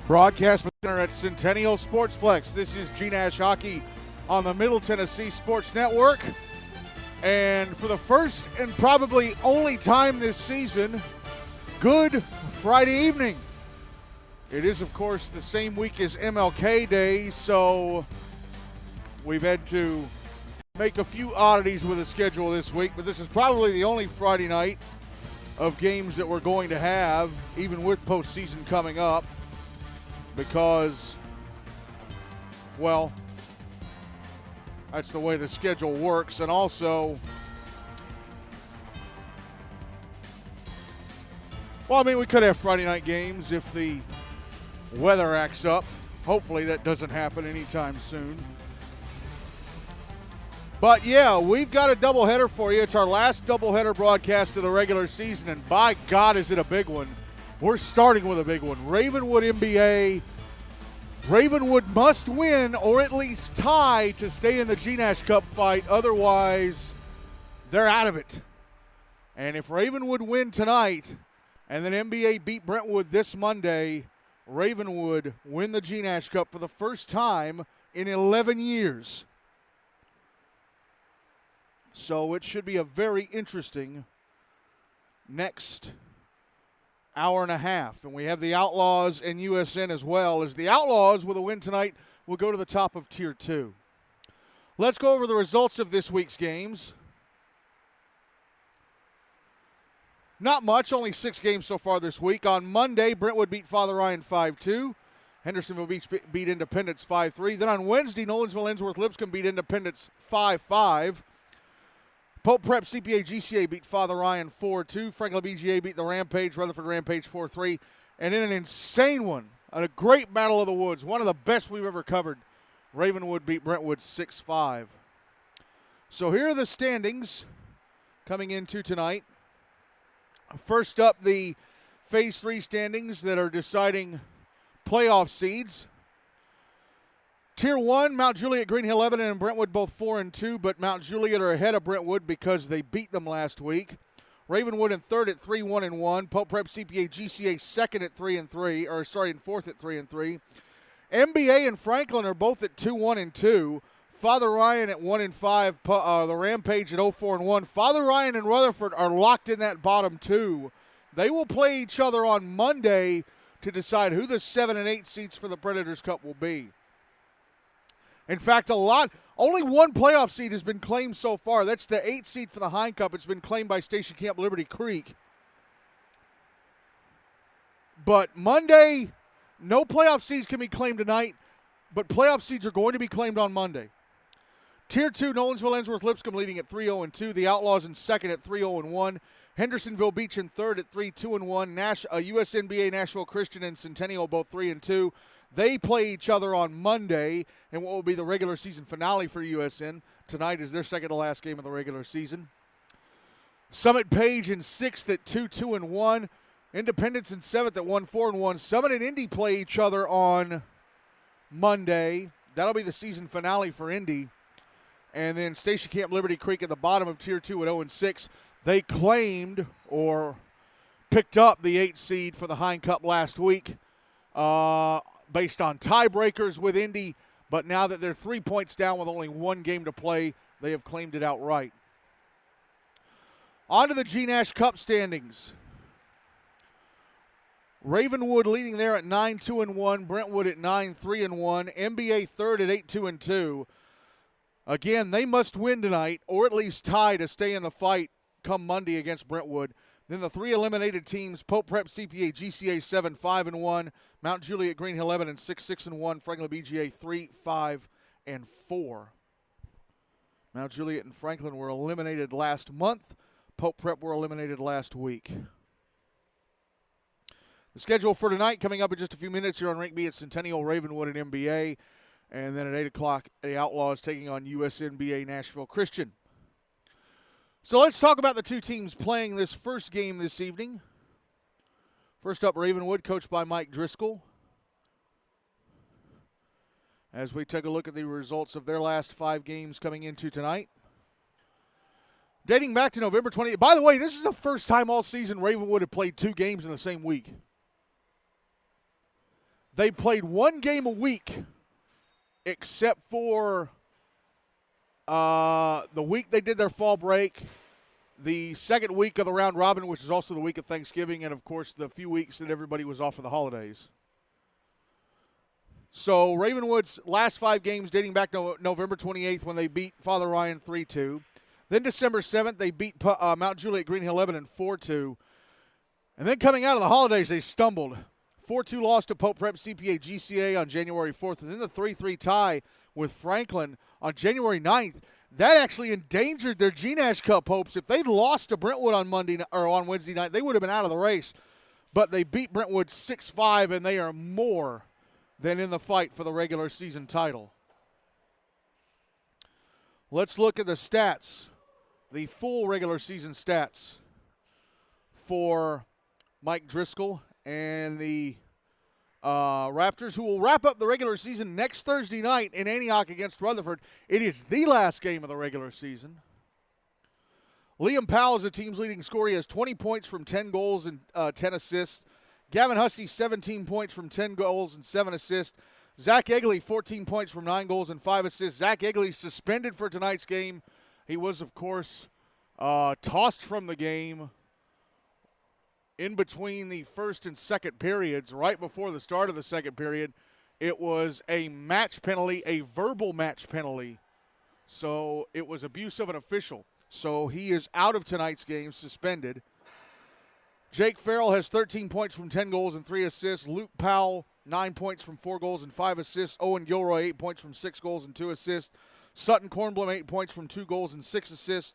Broadcast center at Centennial Sportsplex. This is GNASH Hockey on the Middle Tennessee Sports Network. And for the first and probably only time this season, good Friday evening. It is, of course, the same week as MLK Day, so we've had to make a few oddities with the schedule this week, but this is probably the only Friday night of games that we're going to have, even with postseason coming up, because, well, that's the way the schedule works. And also, well, I mean, we could have Friday night games if the weather acts up. Hopefully that doesn't happen anytime soon. But, yeah, we've got a doubleheader for you. It's our last doubleheader broadcast of the regular season, and by God, is it a big one. We're starting with a big one. Ravenwood NBA. Ravenwood must win or at least tie to stay in the GNASH Cup fight. Otherwise, they're out of it. And if Ravenwood win tonight and then NBA beat Brentwood this Monday, Ravenwood win the GNASH Cup for the first time in 11 years. So it should be a very interesting next hour and a half. And we have the Outlaws and USN as well, as the Outlaws, with a win tonight, will go to the top of Tier 2. Let's go over the results of this week's games. Not much, only 6 games so far this week. On Monday, Brentwood beat Father Ryan 5-2. Hendersonville beat Independence 5-3. Then on Wednesday, Nolensville-Ensworth-Lipscomb beat Independence 5-5. Pope Prep CPA GCA beat Father Ryan 4-2. Franklin BGA beat the Rampage, Rutherford Rampage 4-3. And in an insane one, a great battle of the woods, one of the best we've ever covered, Ravenwood beat Brentwood 6-5. So here are the standings coming into tonight. First up, the Phase 3 standings that are deciding playoff seeds. Tier 1, Mount Juliet, Green Hill, Lebanon, and Brentwood both 4-2, but Mount Juliet are ahead of Brentwood because they beat them last week. Ravenwood in third at 3-1-1. Pope Prep CPA GCA second at 3-3, in fourth at 3-3. MBA and Franklin are both at 2-1-2. Father Ryan at 1-5. The Rampage at 0-4-1. Father Ryan and Rutherford are locked in that bottom 2. They will play each other on Monday to decide who the 7 and 8 seeds for the Predators Cup will be. In fact, only one playoff seed has been claimed so far. That's the 8 seed for the Hein Cup. It's been claimed by Station Camp Liberty Creek. But Monday, no playoff seeds can be claimed tonight, but playoff seeds are going to be claimed on Monday. Tier 2, Nolensville-Ensworth-Lipscomb leading at 3-0-2. The Outlaws in second at 3-0-1. Hendersonville Beach in third at 3-2-1. USNBA, Nashville Christian, and Centennial both 3-2. They play each other on Monday in what will be the regular season finale for USN. Tonight is their second to last game of the regular season. Summit Page in sixth at 2-2-1. Independence in seventh at 1-4-1. Summit and Indy play each other on Monday. That'll be the season finale for Indy. And then Station Camp Liberty Creek at the bottom of Tier 2 at 0-6. They claimed or picked up the 8 seed for the Hein Cup last week based on tiebreakers with Indy. But now that they're 3 points down with only one game to play, they have claimed it outright. On to the GNASH Cup standings. Ravenwood leading there at 9-2-1. Brentwood at 9-3-1. NBA third at 8-2-2. Again, they must win tonight or at least tie to stay in the fight come Monday against Brentwood. Then the 3 eliminated teams, Pope Prep CPA GCA 7-5-1. Mount Juliet Green Hill Lebanon 6-6-1. Franklin BGA 3-5-4. Mount Juliet and Franklin were eliminated last month. Pope Prep were eliminated last week. The schedule for tonight coming up in just a few minutes here on Rank B at Centennial, Ravenwood, and MBA. And then at 8 o'clock, the Outlaws taking on USNBA Nashville Christian. So let's talk about the two teams playing this first game this evening. First up, Ravenwood, coached by Mike Driscoll. As we take a look at the results of their last 5 games coming into tonight. Dating back to November 20th. By the way, this is the first time all season Ravenwood had played 2 games in the same week. They played one game a week except for the week they did their fall break, the second week of the round robin, which is also the week of Thanksgiving, and, of course, the few weeks that everybody was off for the holidays. So Ravenwood's last 5 games dating back to November 28th when they beat Father Ryan 3-2. Then December 7th, they beat Mount Juliet Green Hill Lebanon 4-2. And then coming out of the holidays, they stumbled. 4-2 loss to Pope Prep CPA GCA on January 4th, and then the 3-3 tie with Franklin on January 9th. That actually endangered their GNASH Cup hopes. If they'd lost to Brentwood on Wednesday night, they would have been out of the race. But they beat Brentwood 6-5, and they are more than in the fight for the regular season title. Let's look at the stats, the full regular season stats for Mike Driscoll and the Raptors, who will wrap up the regular season next Thursday night in Antioch against Rutherford. It is the last game of the regular season. Liam Powell is the team's leading scorer. He has 20 points from 10 goals and 10 assists. Gavin Hussey, 17 points from 10 goals and 7 assists. Zach Egley, 14 points from 9 goals and 5 assists. Zach Egley suspended for tonight's game. He was, of course, tossed from the game in between the first and second periods, right before the start of the second period. It was a match penalty, a verbal match penalty. So it was abuse of an official. So he is out of tonight's game, suspended. Jake Farrell has 13 points from 10 goals and 3 assists. Luke Powell, 9 points from 4 goals and 5 assists. Owen Gilroy, 8 points from 6 goals and 2 assists. Sutton Kornblum, 8 points from 2 goals and 6 assists.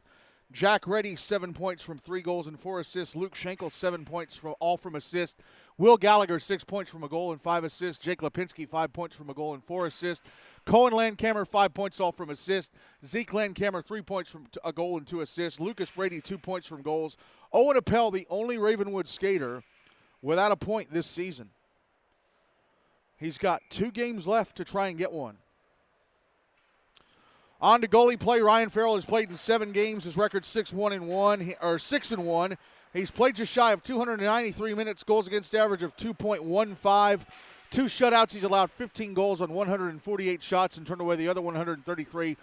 Jack Reddy, 7 points from 3 goals and 4 assists. Luke Schenkel, 7 points from assists. Will Gallagher, 6 points from a goal and 5 assists. Jake Lipinski, 5 points from a goal and 4 assists. Cohen Landcamer, 5 points all from assists. Zeke Landcamer, 3 points from a goal and 2 assists. Lucas Brady, 2 points from goals. Owen Appel, the only Ravenwood skater without a point this season. He's got 2 games left to try and get one. On to goalie play. Ryan Farrell has played in 7 games. His record 6-1. He's played just shy of 293 minutes. Goals against average of 2.15. 2 shutouts. He's allowed 15 goals on 148 shots and turned away the other 133.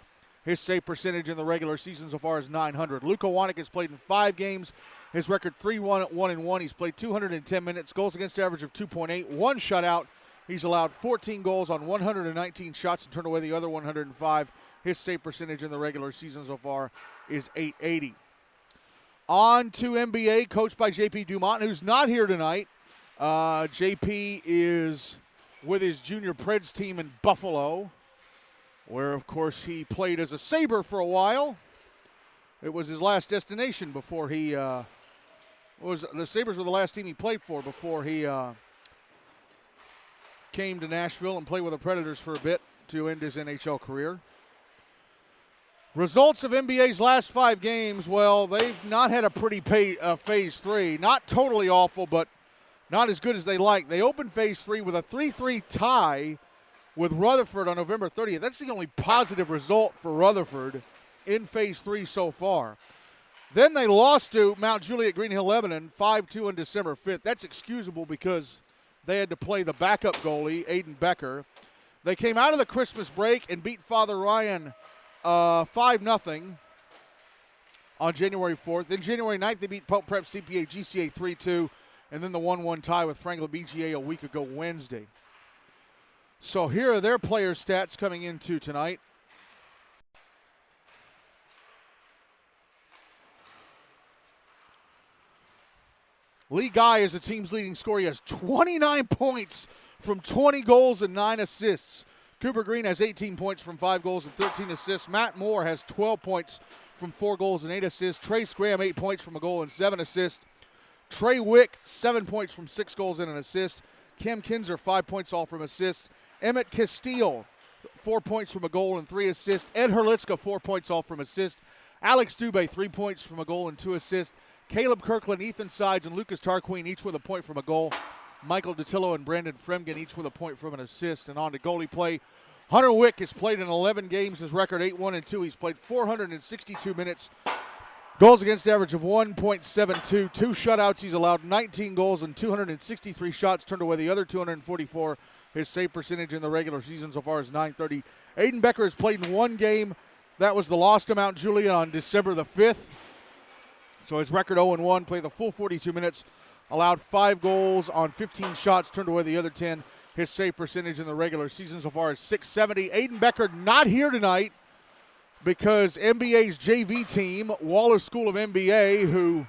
His save percentage in the regular season so far is .900. Luka Wanek has played in 5 games. His record 3-1-1. He's played 210 minutes. Goals against average of 2.8. 1 shutout. He's allowed 14 goals on 119 shots and turned away the other 105. His save percentage in the regular season so far is .880. On to NBA, coached by J.P. Dumont, who's not here tonight. J.P. is with his junior Preds team in Buffalo, where, of course, he played as a Sabre for a while. It was his last destination before he the Sabres were the last team he played for before he came to Nashville and played with the Predators for a bit to end his NHL career. Results of NBA's last 5 games, well, they've not had a pretty Phase 3. Not totally awful, but not as good as they like. They opened Phase 3 with a 3-3 tie with Rutherford on November 30th. That's the only positive result for Rutherford in Phase 3 so far. Then they lost to Mount Juliet Green Hill Lebanon 5-2 on December 5th. That's excusable because they had to play the backup goalie, Aiden Becker. They came out of the Christmas break and beat Father Ryan 5-0 on January 4th. Then January 9th, they beat Pope Prep CPA GCA 3-2, and then the 1-1 tie with Franklin BGA a week ago Wednesday. So here are their player stats coming into tonight. Lee Guy is the team's leading scorer. He has 29 points from 20 goals and 9 assists. Cooper Greene has 18 points from 5 goals and 13 assists. Matt Moore has 12 points from 4 goals and 8 assists. Trace Graham, 8 points from a goal and 7 assists. Trey Wick, 7 points from 6 goals and an assist. Cam Kinzer, 5 points all from assists. Emmett Castile, 4 points from a goal and 3 assists. Ed Herlitzka, 4 points all from assists. Alex Dubé, 3 points from a goal and 2 assists. Caleb Kirkland, Ethan Sides, and Lucas Tarquin, each with a point from a goal. Michael DeTillo and Brandon Fremgen, each with a point from an assist. And on to goalie play. Hunter Wick has played in 11 games. His record 8-1-2. He's played 462 minutes. Goals against average of 1.72. 2 shutouts. He's allowed 19 goals and 263 shots. Turned away the other 244. His save percentage in the regular season so far is .930. Aiden Becker has played in one game. That was the loss to Mount Juliet on December the 5th. So his record 0-1, played the full 42 minutes, allowed 5 goals on 15 shots, turned away the other 10. His save percentage in the regular season so far is .670. Aiden Becker not here tonight because NBA's JV team, Wallace School of NBA, who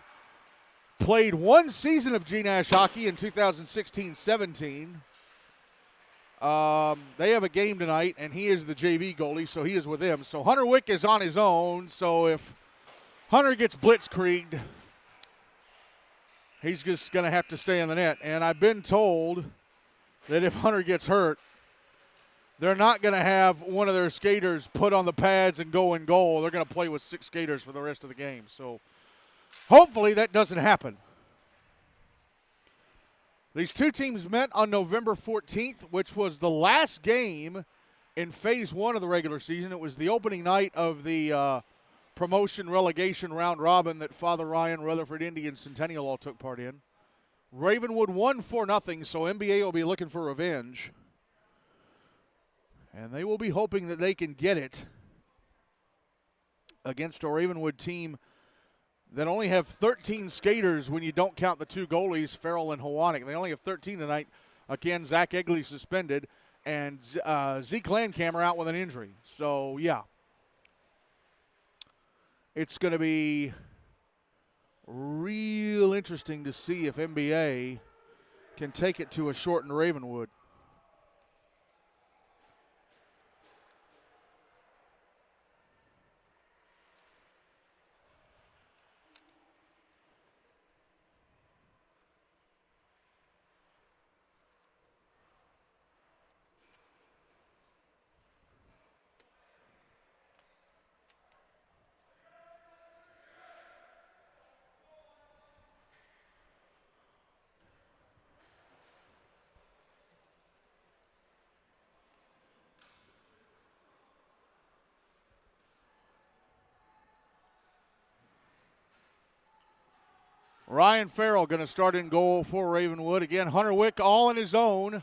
played one season of GNASH hockey in 2016-17. They have a game tonight, and he is the JV goalie, so he is with them. So Hunter Wick is on his own, so if Hunter gets blitzkrieged, he's just going to have to stay in the net. And I've been told that if Hunter gets hurt, they're not going to have one of their skaters put on the pads and go in goal. They're going to play with 6 skaters for the rest of the game. So hopefully that doesn't happen. These two teams met on November 14th, which was the last game in Phase 1 of the regular season. It was the opening night of the promotion relegation round robin that Father Ryan, Rutherford Indy, and Centennial all took part in. Ravenwood won 4-0, so NBA will be looking for revenge. And they will be hoping that they can get it against a Ravenwood team that only have 13 skaters when you don't count the 2 goalies, Farrell and Hawanick. They only have 13 tonight. Again, Zach Egley suspended, and Zeke Landkammer out with an injury. So, yeah. It's going to be real interesting to see if NBA can take it to a shortened Ravenwood. Ryan Farrell going to start in goal for Ravenwood. Again, Hunter Wick all on his own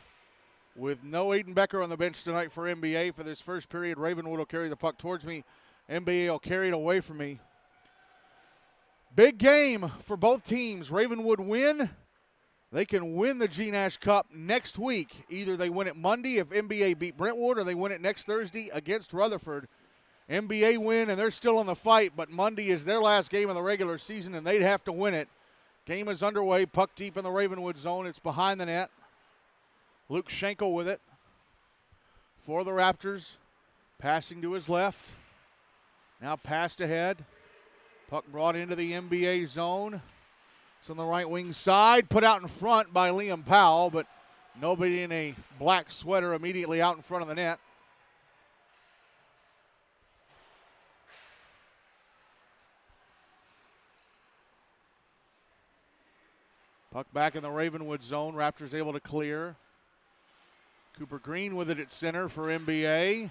with no Aiden Becker on the bench tonight for NBA. For this first period, Ravenwood will carry the puck towards me. NBA will carry it away from me. Big game for both teams. Ravenwood win. They can win the GNASH Cup next week. Either they win it Monday if NBA beat Brentwood, or they win it next Thursday against Rutherford. NBA win, and they're still in the fight, but Monday is their last game of the regular season, and they'd have to win it. Game is underway. Puck deep in the Ravenwood zone. It's behind the net. Luke Schenkel with it for the Raptors. Passing to his left. Now passed ahead. Puck brought into the NBA zone. It's on the right wing side. Put out in front by Liam Powell, but nobody in a black sweater immediately out in front of the net. Puck back in the Ravenwood zone. Raptors able to clear. Cooper Greene with it at center for NBA.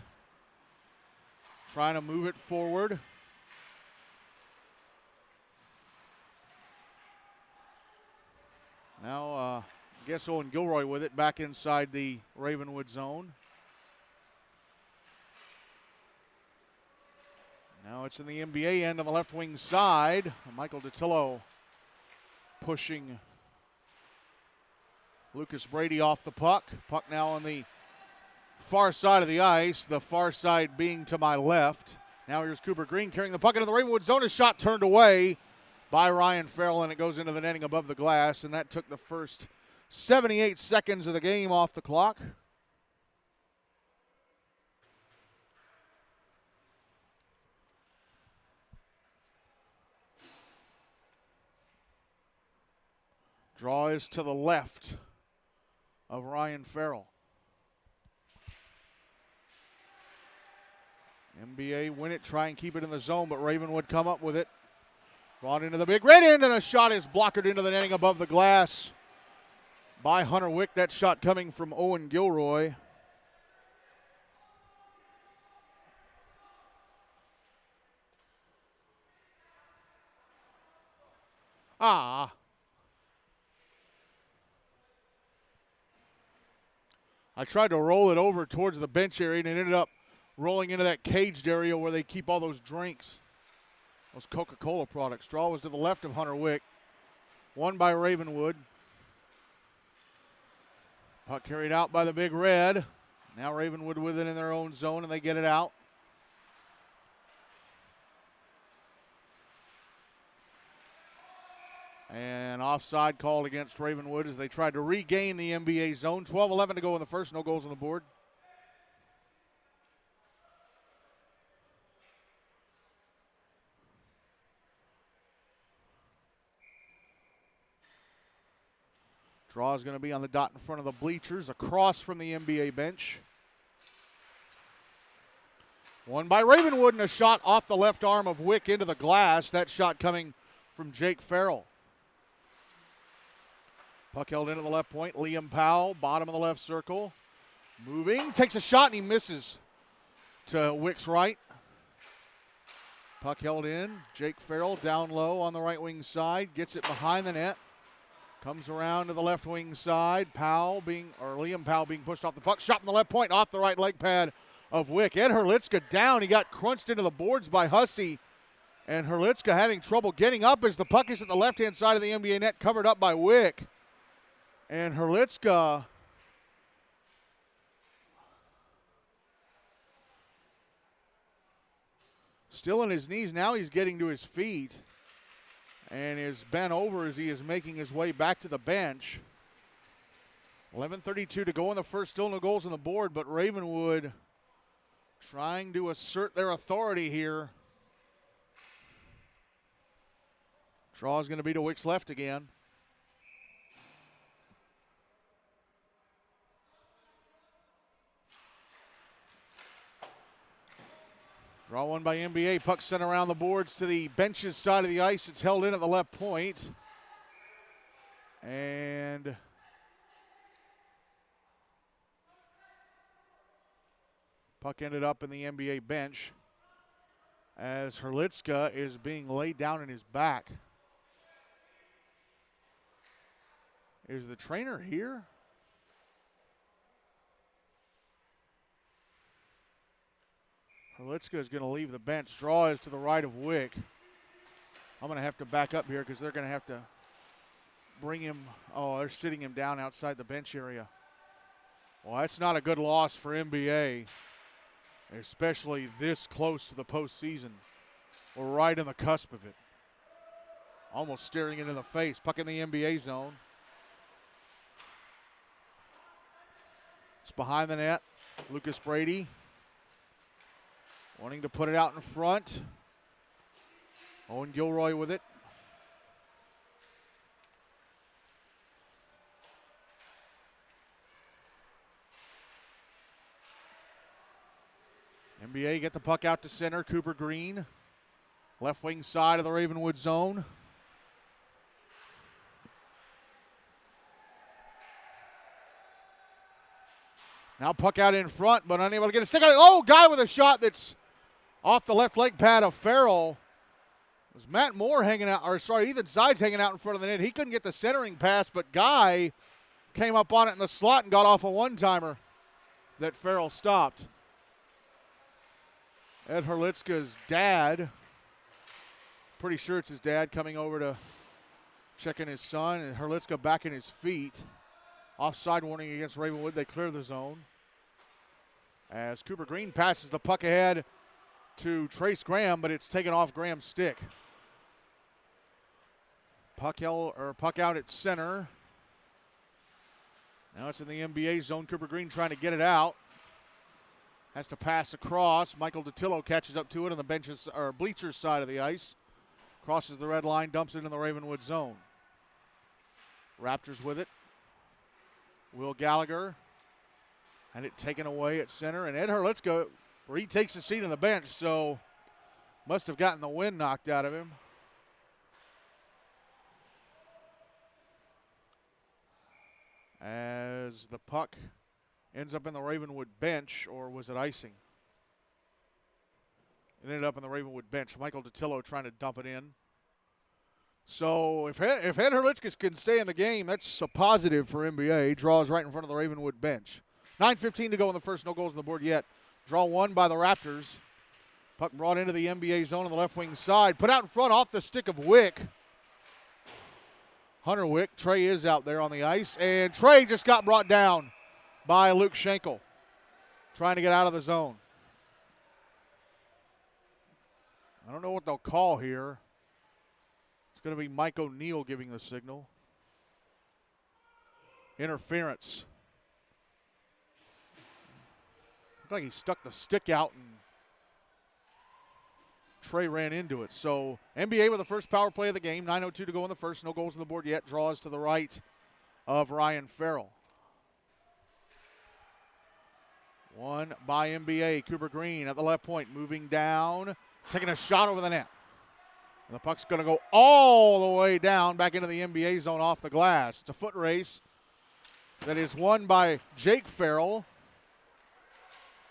Trying to move it forward. Now, I guess Owen Gilroy with it back inside the Ravenwood zone. Now it's in the NBA end on the left wing side. Michael DiTillo pushing Lucas Brady off the puck. Puck now on the far side of the ice, the far side being to my left. Now here's Cooper Greene carrying the puck into the Ravenwood zone. A shot turned away by Ryan Farrell, and it goes into the netting above the glass, and that took the first 78 seconds of the game off the clock. Draw is to the left of Ryan Farrell. NBA win it, try and keep it in the zone, but Ravenwood come up with it. Brought into the big red end, and a shot is blocked into the netting above the glass by Hunter Wick. That shot coming from Owen Gilroy. I tried to roll it over towards the bench area, and it ended up rolling into that caged area where they keep all those drinks, those Coca-Cola products. Draw was to the left of Hunter Wick. Won by Ravenwood. Puck carried out by the Big Red. Now Ravenwood with it in their own zone, and they get it out. And offside called against Ravenwood as they tried to regain the NBA zone. 12-11 to go in the first. No goals on the board. Draw is going to be on the dot in front of the bleachers, across from the NBA bench. Won by Ravenwood, and a shot off the left arm of Wick into the glass. That shot coming from Jake Farrell. Puck held into the left point. Liam Powell, bottom of the left circle. Moving, takes a shot, and he misses to Wick's right. Puck held in. Jake Farrell down low on the right wing side. Gets it behind the net. Comes around to the left wing side. Liam Powell being pushed off the puck. Shot from the left point, off the right leg pad of Wick. Ed Herlitzka down. He got crunched into the boards by Hussey. And Herlitzka having trouble getting up as the puck is at the left-hand side of the NBA net, covered up by Wick. And Herlitzka still on his knees. Now he's getting to his feet and is bent over as he is making his way back to the bench. 11:32 to go in the first. Still no goals on the board, but Ravenwood trying to assert their authority here. Draw is going to be to Wick's left again. Draw one by NBA. Puck sent around the boards to the bench's side of the ice. It's held in at the left point. And puck ended up in the NBA bench as Herlitzka is being laid down in his back. Is the trainer here? Herlitzka is going to leave the bench. Draw is to the right of Wick. I'm going to have to back up here because they're going to have to bring him. Oh, they're sitting him down outside the bench area. Well, that's not a good loss for NBA, especially this close to the postseason. We're right on the cusp of it. Almost staring it in the face. Puck in the NBA zone. It's behind the net. Lucas Brady wanting to put it out in front. Owen Gilroy with it. NBA get the puck out to center. Cooper Greene, left wing side of the Ravenwood zone. Now puck out in front, but unable to get a stick on it. Oh, guy with a shot that's off the left leg pad of Farrell. It was Matt Moore Ethan Sides hanging out in front of the net. He couldn't get the centering pass, but Guy came up on it in the slot and got off a one-timer that Farrell stopped. Ed Herlitzka's dad, pretty sure it's his dad, coming over to check in his son, and Herlitzka back in his feet. Offside warning against Ravenwood. They clear the zone. As Cooper Greene passes the puck ahead to Trace Graham, but it's taken off Graham's stick. Puck out at center. Now it's in the NBA zone. Cooper Greene trying to get it out. Has to pass across. Michael DiTillo catches up to it on the bleachers side of the ice. Crosses the red line, dumps it in the Ravenwood zone. Raptors with it. Will Gallagher had it taken away at center, and Ed Herlitzka retakes the seat on the bench, so must have gotten the wind knocked out of him. As the puck ends up in the Ravenwood bench, or was it icing? It ended up in the Ravenwood bench. Michael DiTillo trying to dump it in. So if Ed Herlitzka can stay in the game, that's a positive for NBA. He draws right in front of the Ravenwood bench. 9:15 to go in the first. No goals on the board yet. Draw one by the Raptors. Puck brought into the NBA zone on the left wing side. Put out in front off the stick of Wick. Hunter Wick. Trey is out there on the ice. And Trey just got brought down by Luke Schenkel. Trying to get out of the zone. I don't know what they'll call here. It's going to be Mike O'Neill giving the signal. Interference. Looked like he stuck the stick out and Trey ran into it. So NBA with the first power play of the game. 9:02 to go in the first. No goals on the board yet. Draws to the right of Ryan Farrell. One by NBA. Cooper Greene at the left point. Moving down. Taking a shot over the net. And the puck's going to go all the way down back into the NBA zone off the glass. It's a foot race that is won by Jake Farrell.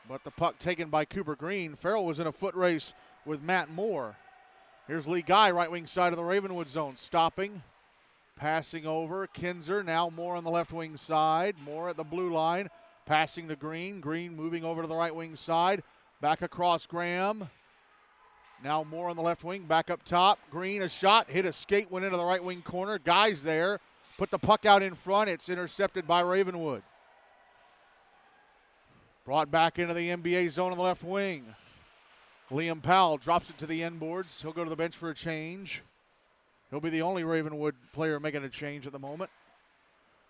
But the puck taken by Cooper Greene. Farrell was in a foot race with Matt Moore. Here's Lee Guy, right wing side of the Ravenwood zone. Stopping. Passing over. Kinzer now Moore on the left wing side. Moore at the blue line. Passing to Greene. Greene moving over to the right wing side. Back across Graham. Now Moore on the left wing, back up top. Greene, a shot, hit a skate, went into the right wing corner. Guy's there, put the puck out in front. It's intercepted by Ravenwood. Brought back into the NBA zone on the left wing. Liam Powell drops it to the end boards. He'll go to the bench for a change. He'll be the only Ravenwood player making a change at the moment.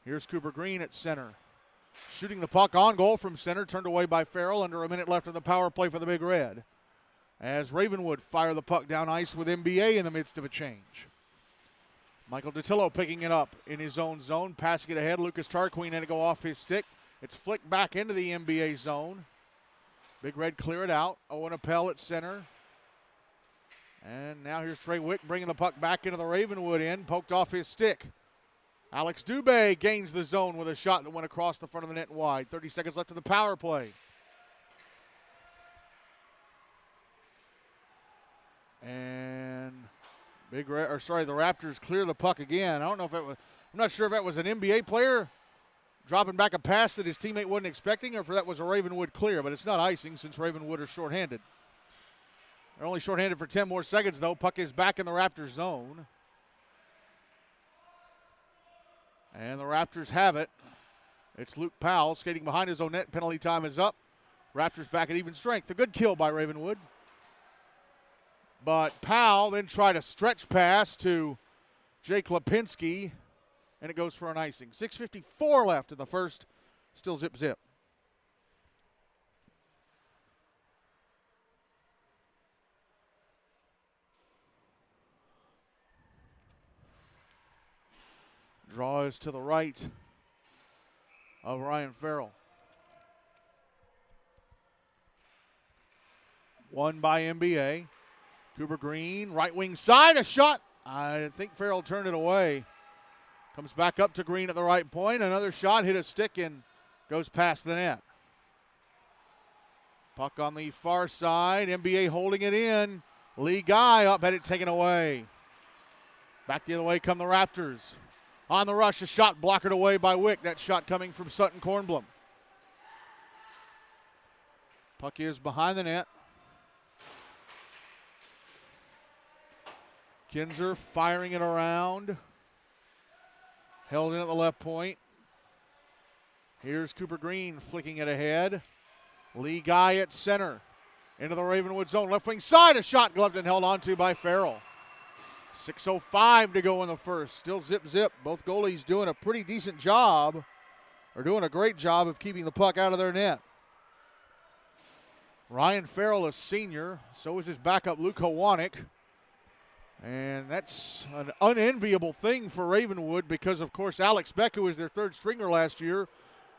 Here's Cooper Greene at center. Shooting the puck on goal from center, turned away by Farrell. Under a minute left in the power play for the Big Red. As Ravenwood fire the puck down ice with NBA in the midst of a change. Michael Datillo picking it up in his own zone, passing it ahead. Lucas Tarquin had to go off his stick. It's flicked back into the NBA zone. Big Red clear it out. Owen Appel at center. And now here's Trey Wick bringing the puck back into the Ravenwood end, poked off his stick. Alex Dubé gains the zone with a shot that went across the front of the net and wide. 30 seconds left in the power play. And the Raptors clear the puck again. I don't know if it was, I'm not sure if that was an NBA player dropping back a pass that his teammate wasn't expecting or if that was a Ravenwood clear, but it's not icing since Ravenwood are shorthanded. They're only shorthanded for 10 more seconds, though. Puck is back in the Raptors zone. And the Raptors have it. It's Luke Powell skating behind his own net. Penalty time is up. Raptors back at even strength. A good kill by Ravenwood. But Powell then tried a stretch pass to Jake Lipinski, and it goes for an icing. 6:54 left in the first. Still zip-zip. Draw is to the right of Ryan Farrell. Won by NBA. Cooper Greene, right wing side, a shot. I think Farrell turned it away. Comes back up to Greene at the right point. Another shot, hit a stick and goes past the net. Puck on the far side. NBA holding it in. Lee Guy up, had it taken away. Back the other way come the Raptors. On the rush, a shot blockered away by Wick. That shot coming from Sutton Kornblum. Puck is behind the net. Kinzer firing it around. Held in at the left point. Here's Cooper Greene flicking it ahead. Lee Guy at center. Into the Ravenwood zone. Left wing side. A shot gloved and held onto by Farrell. 6:05 to go in the first. Still zip-zip. Both goalies doing a pretty decent job. Or doing a great job of keeping the puck out of their net. Ryan Farrell is senior. So is his backup Luke Hawanik. And that's an unenviable thing for Ravenwood because, of course, Alex Beck, who was their third stringer last year,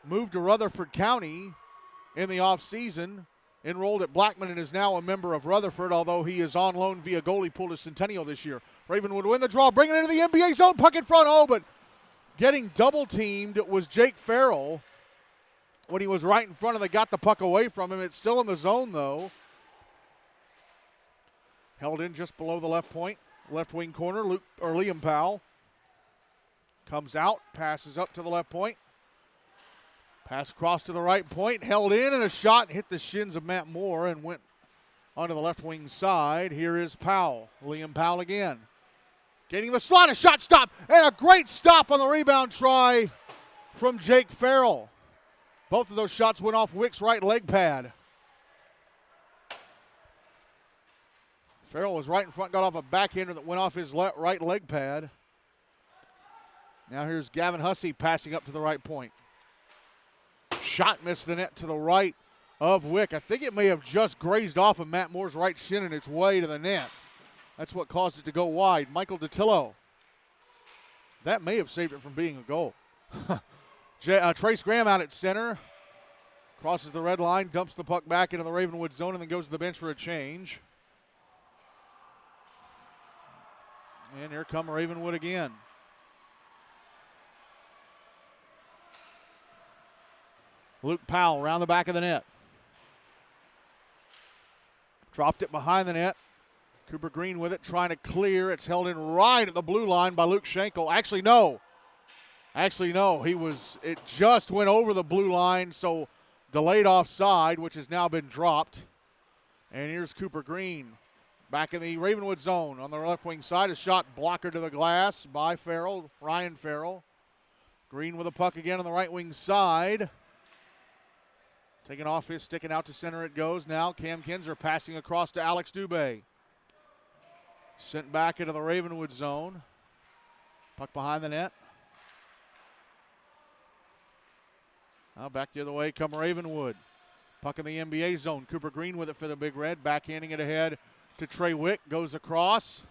moved to Rutherford County in the offseason, enrolled at Blackman, and is now a member of Rutherford, although he is on loan via goalie pool to Centennial this year. Ravenwood win the draw, bringing it into the NBA zone, puck in front. Oh, but getting double-teamed was Jake Farrell when he was right in front of the, got the puck away from him. It's still in the zone, though. Held in just below the left point. Left wing corner, Liam Powell. Comes out, passes up to the left point. Pass across to the right point, held in, and a shot hit the shins of Matt Moore and went onto the left wing side. Here is Powell. Liam Powell again. Gaining the slot, a shot stop, and a great stop on the rebound try from Jake Farrell. Both of those shots went off Wick's right leg pad. Farrell was right in front, got off a backhander that went off his right leg pad. Now here's Gavin Hussey passing up to the right point. Shot missed the net to the right of Wick. I think it may have just grazed off of Matt Moore's right shin in its way to the net. That's what caused it to go wide. Michael DiTillo. That may have saved it from being a goal. Trace Graham out at center. Crosses the red line, dumps the puck back into the Ravenwood zone, and then goes to the bench for a change. And here come Ravenwood again. Luke Powell around the back of the net. Dropped it behind the net. Cooper Greene with it, trying to clear. It's held in right at the blue line by Luke Schenkel. Actually, no. It just went over the blue line, so delayed offside, which has now been dropped. And here's Cooper Greene. Back in the Ravenwood zone on the left wing side. A shot blocker to the glass by Farrell, Ryan Farrell. Greene with a puck again on the right wing side. Taking off his stick and out to center it goes. Now Cam Kinzer passing across to Alex Dubé. Sent back into the Ravenwood zone. Puck behind the net. Now back the other way come Ravenwood. Puck in the NBA zone. Cooper Greene with it for the Big Red. Backhanding it ahead to Trey Wick. Goes across.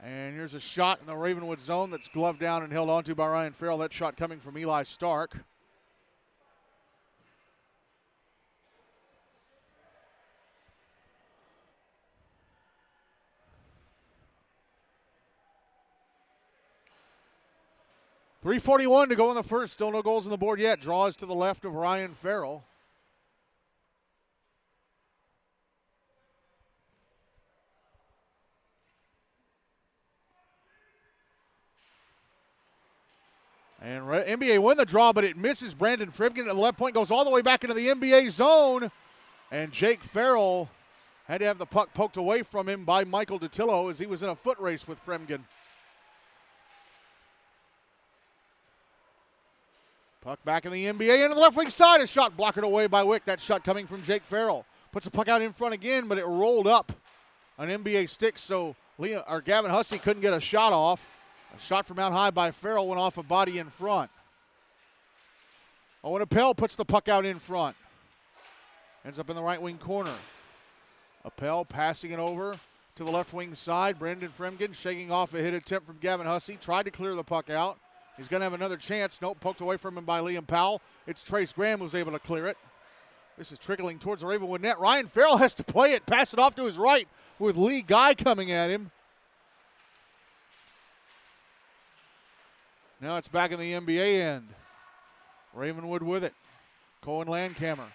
And here's a shot in the Ravenwood zone that's gloved down and held onto by Ryan Farrell. That shot coming from Eli Stark. .341 to go in the first. Still no goals on the board yet. Draws to the left of Ryan Farrell. And NBA win the draw, but it misses Brandon Fribgen at the left point. Goes all the way back into the NBA zone. And Jake Farrell had to have the puck poked away from him by Michael DiTillo as he was in a foot race with Fribgen. Puck back in the NBA into the left wing side. A shot blocked away by Wick. That shot coming from Jake Farrell. Puts the puck out in front again, but it rolled up an NBA stick, so Gavin Hussey couldn't get a shot off. A shot from out high by Farrell went off a body in front. Owen Appel puts the puck out in front. Ends up in the right wing corner. Appel passing it over to the left wing side. Brendan Fremgen shaking off a hit attempt from Gavin Hussey. Tried to clear the puck out. He's going to have another chance. Nope, poked away from him by Liam Powell. It's Trace Graham who's able to clear it. This is trickling towards the Ravenwood net. Ryan Farrell has to play it, pass it off to his right with Lee Guy coming at him. Now it's back in the NBA end. Ravenwood with it. Cohen Landcamer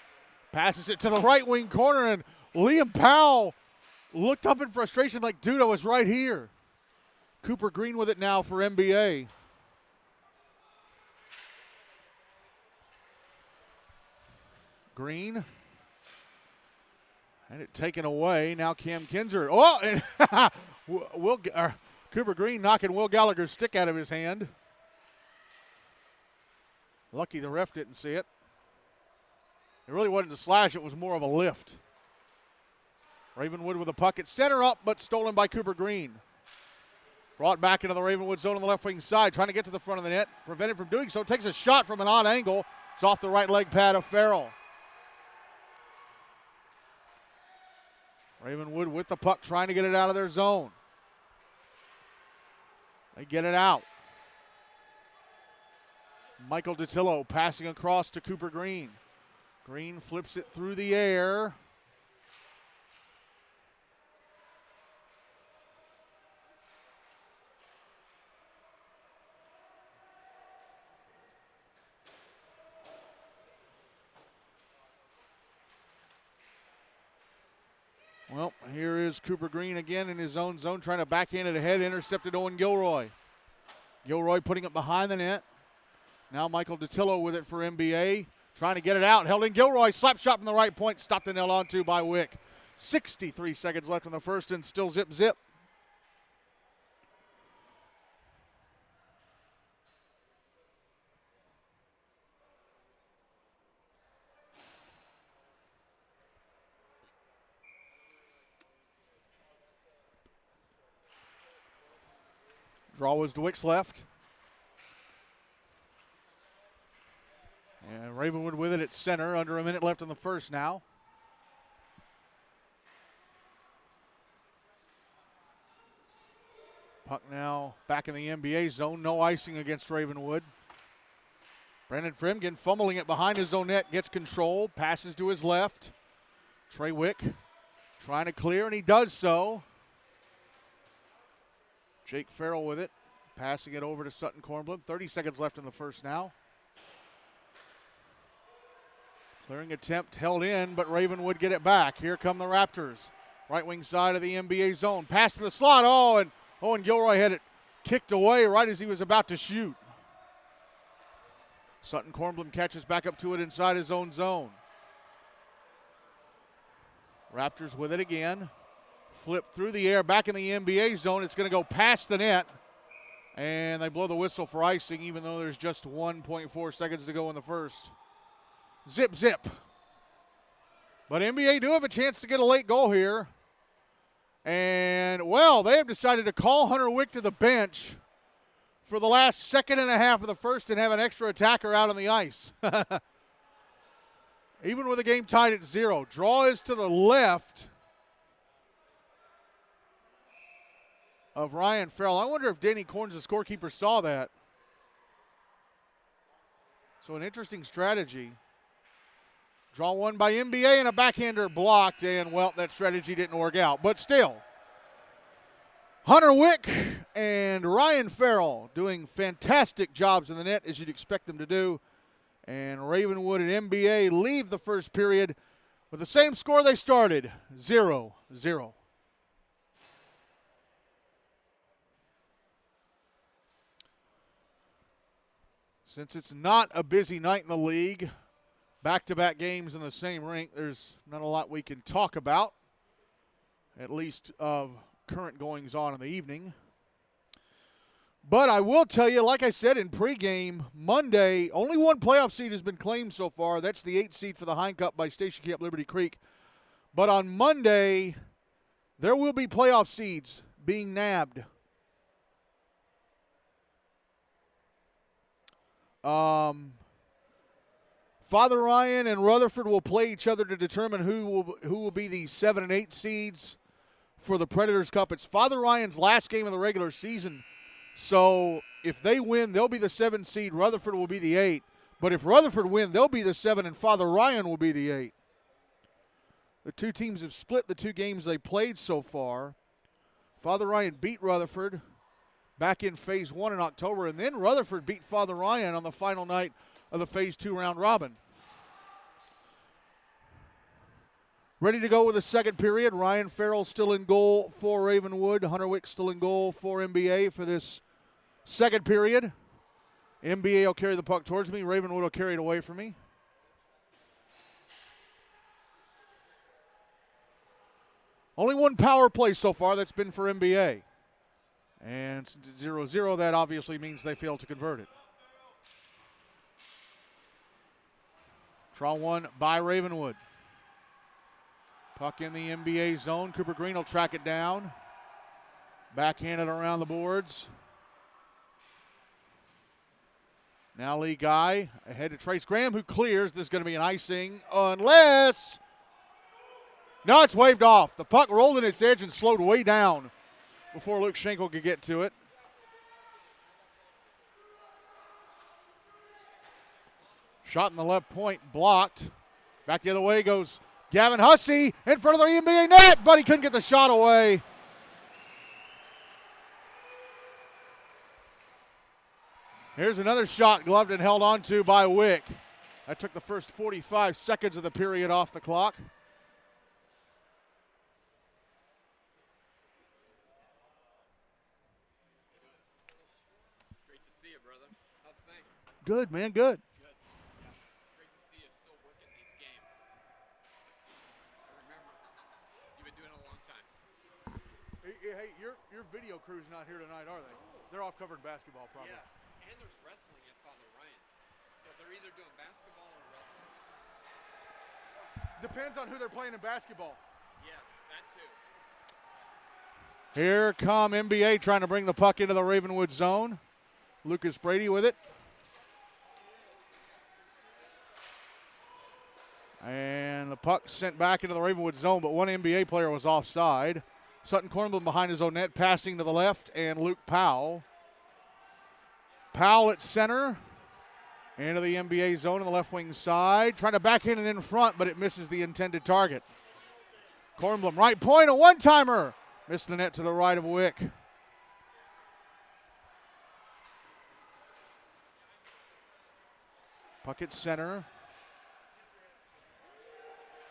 passes it to the right wing corner, and Liam Powell looked up in frustration like, dude, I was right here. Cooper Greene with it now for NBA. Greene. And it taken away. Now Cam Kinzer. Oh, and Cooper Greene knocking Will Gallagher's stick out of his hand. Lucky the ref didn't see it. It really wasn't a slash. It was more of a lift. Ravenwood with a puck at center up, but stolen by Cooper Greene. Brought back into the Ravenwood zone on the left wing side, trying to get to the front of the net. Prevented from doing so. Takes a shot from an odd angle. It's off the right leg pad of Farrell. Ravenwood with the puck, trying to get it out of their zone. They get it out. Michael DiTillo passing across to Cooper Greene. Greene flips it through the air. Well, here is Cooper Greene again in his own zone, trying to backhand it ahead, intercepted Owen Gilroy. Gilroy putting it behind the net. Now Michael Datillo with it for NBA. Trying to get it out. Held in Gilroy. Slap shot from the right point. Stopped and held onto by Wick. 63 seconds left in the first and still zip. Draw was to Wick's left. And Ravenwood with it at center. Under a minute left in the first now. Puck now back in the NBA zone. No icing against Ravenwood. Brandon Frimgen fumbling it behind his own net. Gets control. Passes to his left. Trey Wick trying to clear, and he does so. Jake Farrell with it. Passing it over to Sutton Kornblum. 30 seconds left in the first now. Clearing attempt held in, but Ravenwood get it back. Here come the Raptors. Right wing side of the NBA zone. Pass to the slot. And Owen Gilroy had it kicked away right as he was about to shoot. Sutton Kornblum catches back up to it inside his own zone. Raptors with it again. Flip through the air back in the NBA zone. It's going to go past the net. And they blow the whistle for icing even though there's just 1.4 seconds to go in the first. Zip. But NBA do have a chance to get a late goal here. And, well, they have decided to call Hunter Wick to the bench for the last second and a half of the first and have an extra attacker out on the ice. Even with the game tied at 0. Draw is to the left of Ryan Farrell. I wonder if Danny Corns, the scorekeeper, saw that. So an interesting strategy. Draw one by NBA and a backhander blocked, and, well, that strategy didn't work out. But still, Hunter Wick and Ryan Farrell doing fantastic jobs in the net, as you'd expect them to do. And Ravenwood and NBA leave the first period with the same score they started, 0-0. Since it's not a busy night in the league, back-to-back games in the same rink, there's not a lot we can talk about, at least of current goings-on in the evening. But I will tell you, like I said in pregame, Monday, only one playoff seed has been claimed so far. That's the 8th seed for the Hein Cup by Station Camp Liberty Creek. But on Monday, there will be playoff seeds being nabbed. Father Ryan and Rutherford will play each other to determine who will be the 7 and 8 seeds for the Predators Cup. It's Father Ryan's last game of the regular season. So if they win, they'll be the 7 seed. Rutherford will be the 8. But if Rutherford win, they'll be the 7 and Father Ryan will be the 8. The two teams have split the two games they played so far. Father Ryan beat Rutherford back in Phase 1 in October, and then Rutherford beat Father Ryan on the final night of the Phase 2 round robin. Ready to go with the second period. Ryan Farrell still in goal for Ravenwood. Hunter Wick still in goal for NBA for this second period. NBA will carry the puck towards me. Ravenwood will carry it away from me. Only one power play so far. That's been for NBA. And since it's 0-0, that obviously means they failed to convert it. Draw one by Ravenwood. Puck in the NBA zone. Cooper Greene will track it down. Backhanded around the boards. Now Lee Guy ahead to Trace Graham, who clears. This is going to be an icing unless... No, it's waved off. The puck rolled in its edge and slowed way down before Luke Schenkel could get to it. Shot in the left point, blocked. Back the other way goes Gavin Hussey in front of the NBA net, but he couldn't get the shot away. Here's another shot gloved and held onto by Wick. That took the first 45 seconds of the period off the clock. Good, man, good. Good. Yeah. Great to see you still working these games. I remember. You've been doing it a long time. Hey, your video crew's not here tonight, are they? They're off covering basketball, probably. Yes. And there's wrestling at Father Ryan. So they're either doing basketball or wrestling. Depends on who they're playing in basketball. Yes, that too. Here come NBA trying to bring the puck into the Ravenwood zone. Lucas Brady with it. And the puck sent back into the Ravenwood zone, but one NBA player was offside. Sutton Cornblum behind his own net, passing to the left, and Luke Powell. Powell at center. Into the NBA zone on the left wing side. Trying to backhand it in front, but it misses the intended target. Cornblum, right point, a one-timer. Missed the net to the right of Wick. Puck at center.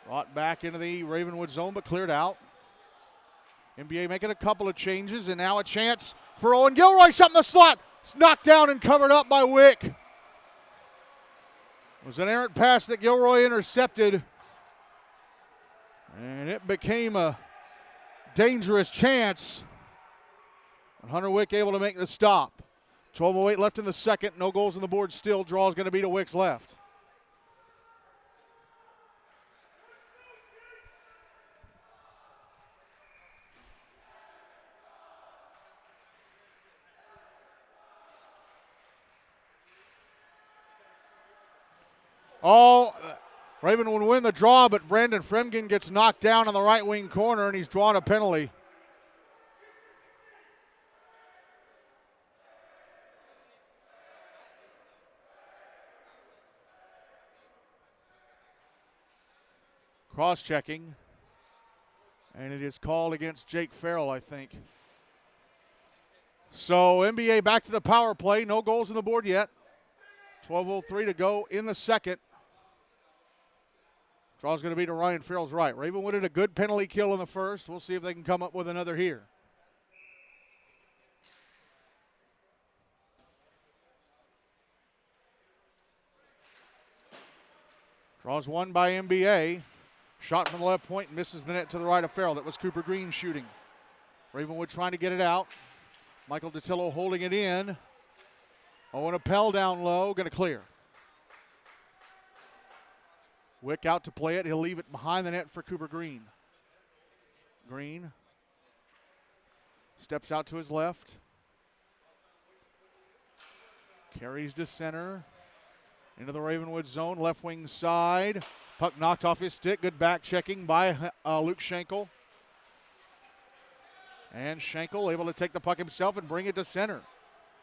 Brought back into the Ravenwood zone, but cleared out. NBA making a couple of changes, and now a chance for Owen Gilroy. Shot in the slot. It's knocked down and covered up by Wick. It was an errant pass that Gilroy intercepted. And it became a dangerous chance. And Hunter Wick able to make the stop. 12:08 left in the second. No goals on the board still. Draw is going to be to Wick's left. Oh, Ravenwood win the draw, but Brandon Fremgen gets knocked down on the right wing corner, and he's drawn a penalty. Cross-checking, and it is called against Jake Farrell, I think. So NBA back to the power play. No goals on the board yet. 12:03 to go in the second. Draw's going to be to Ryan Farrell's right. Ravenwood had a good penalty kill in the first. We'll see if they can come up with another here. Draws one by NBA. Shot from the left point, misses the net to the right of Farrell. That was Cooper Greene shooting. Ravenwood trying to get it out. Michael DeTillo holding it in. Owen Appel down low, going to clear. Wick out to play it. He'll leave it behind the net for Cooper Greene. Greene steps out to his left. Carries to center. Into the Ravenwood zone, left wing side. Puck knocked off his stick. Good back checking by Luke Schenkel. And Schenkel able to take the puck himself and bring it to center.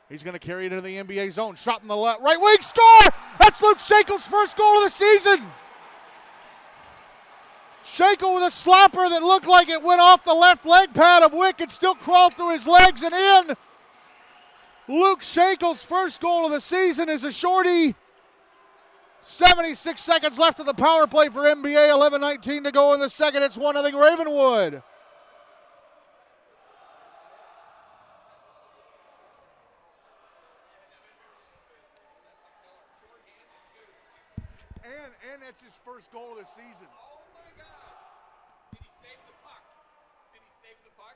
He's going to carry it into the NBA zone. Shot in the left, right wing, score! That's Luke Schenkel's first goal of the season. Schenkel with a slapper that looked like it went off the left leg pad of Wick and still crawled through his legs and in. Luke Schenkel's first goal of the season is a shorty. 76 seconds left of the power play for NBA. 11:19 to go in the second. It's 1-0 Ravenwood. And that's his first goal of the season. Oh my gosh. Did he save the puck? Did he save the puck?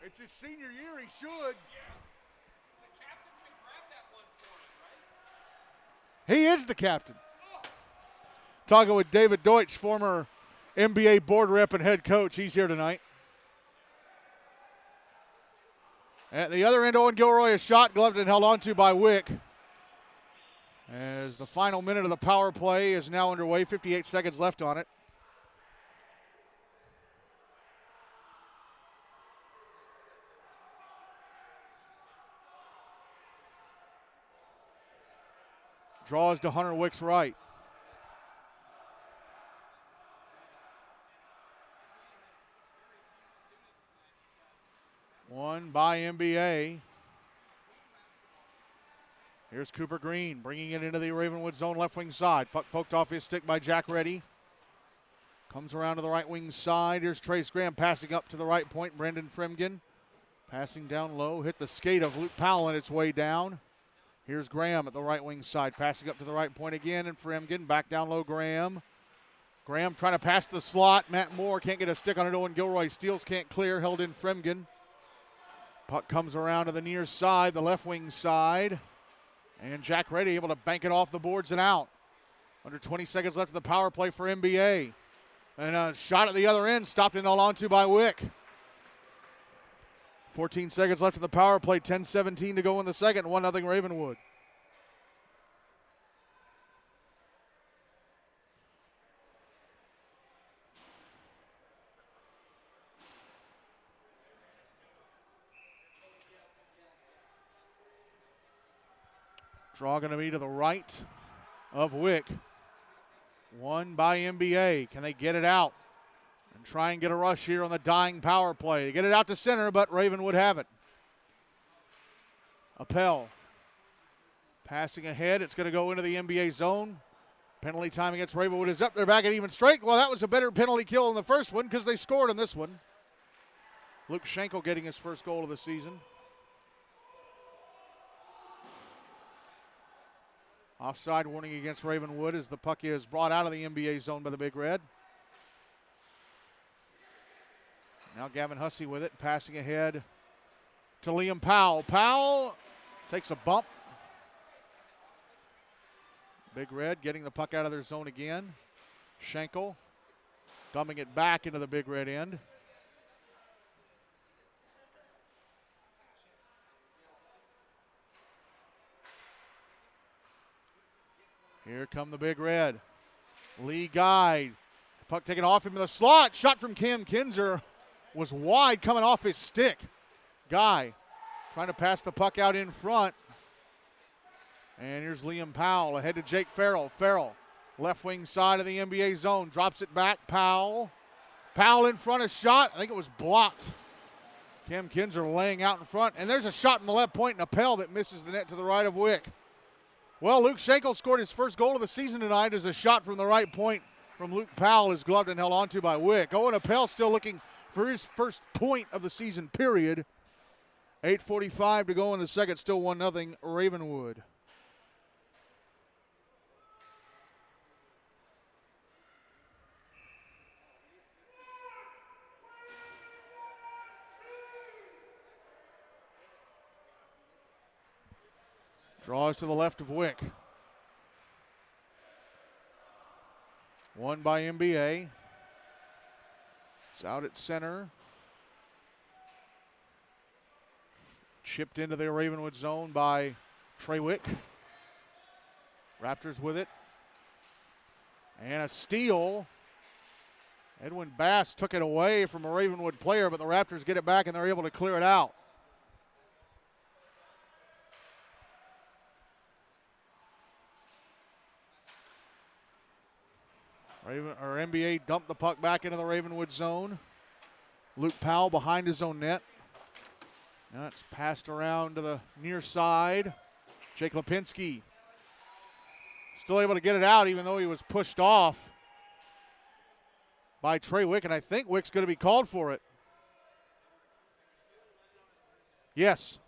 It's his senior year. He should. Yes. The captain should grab that one for him, right? He is the captain. Talking with David Deutsch, former NBA board rep and head coach. He's here tonight. At the other end, Owen Gilroy is shot, gloved and held onto by Wick. As the final minute of the power play is now underway, 58 seconds left on it. Draws to Hunter Wick's right. One by NBA. Here's Cooper Greene bringing it into the Ravenwood zone left wing side. Puck poked off his stick by Jack Reddy. Comes around to the right wing side. Here's Trace Graham passing up to the right point. Brendan Fremgen passing down low. Hit the skate of Luke Powell on its way down. Here's Graham at the right wing side, passing up to the right point again, and Fremgen back down low. Graham trying to pass the slot. Matt Moore can't get a stick on it. Owen Gilroy steals, can't clear, held in Fremgen. Puck comes around to the near side, the left wing side, and Jack Reddy able to bank it off the boards and out. Under 20 seconds left of the power play for NBA. And a shot at the other end, stopped and held onto by Wick. 14 seconds left of the power play, 10-17 to go in the second, 1-0 Ravenwood. Draw going to be to the right of Wick. Won by NBA. Can they get it out and try and get a rush here on the dying power play? They get it out to center, but Ravenwood have it. Appel passing ahead. It's going to go into the NBA zone. Penalty time against Ravenwood is up. They're back at even strength. Well, that was a better penalty kill in the first one because they scored on this one. Luke Schenkel getting his first goal of the season. Offside warning against Ravenwood as the puck is brought out of the NBA zone by the Big Red. Now Gavin Hussey with it, passing ahead to Liam Powell. Powell takes a bump. Big Red getting the puck out of their zone again. Schenkel dumping it back into the Big Red end. Here come the Big Red. Lee Guide. Puck taken off him in the slot. Shot from Cam Kinzer was wide coming off his stick. Guy trying to pass the puck out in front. And here's Liam Powell ahead to Jake Farrell. Farrell, left wing side of the NBA zone. Drops it back. Powell. Powell in front, a shot. I think it was blocked. Cam Kinzer laying out in front. And there's a shot from the left point and Appel that misses the net to the right of Wick. Well, Luke Schenkel scored his first goal of the season tonight as a shot from the right point from Luke Powell is gloved and held onto by Wick. Owen Appel still looking for his first point of the season, period. 8:45 to go in the second, still 1-0 Ravenwood. Draws to the left of Wick. Won by NBA. It's out at center. Chipped into the Ravenwood zone by Trey Wick. Raptors with it. And a steal. Edwin Bass took it away from a Ravenwood player, but the Raptors get it back and they're able to clear it out. NBA dumped the puck back into the Ravenwood zone. Luke Powell behind his own net. Now it's passed around to the near side. Jake Lipinski still able to get it out even though he was pushed off by Trey Wick, and I think Wick's going to be called for it. Yes.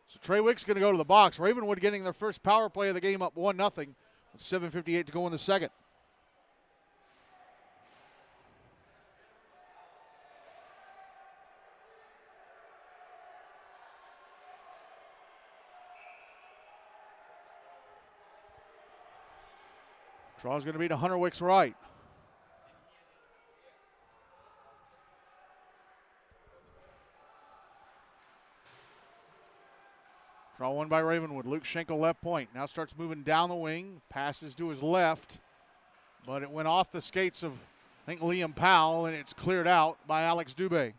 So Trey Wick's going to go to the box. Ravenwood getting their first power play of the game up 1-0 with 7:58 to go in the second. Draw's going to be to Hunter Wick's right. Draw one by Ravenwood. Luke Schenkel left point. Now starts moving down the wing. Passes to his left. But it went off the skates of, I think, Liam Powell, and it's cleared out by Alex Dubé.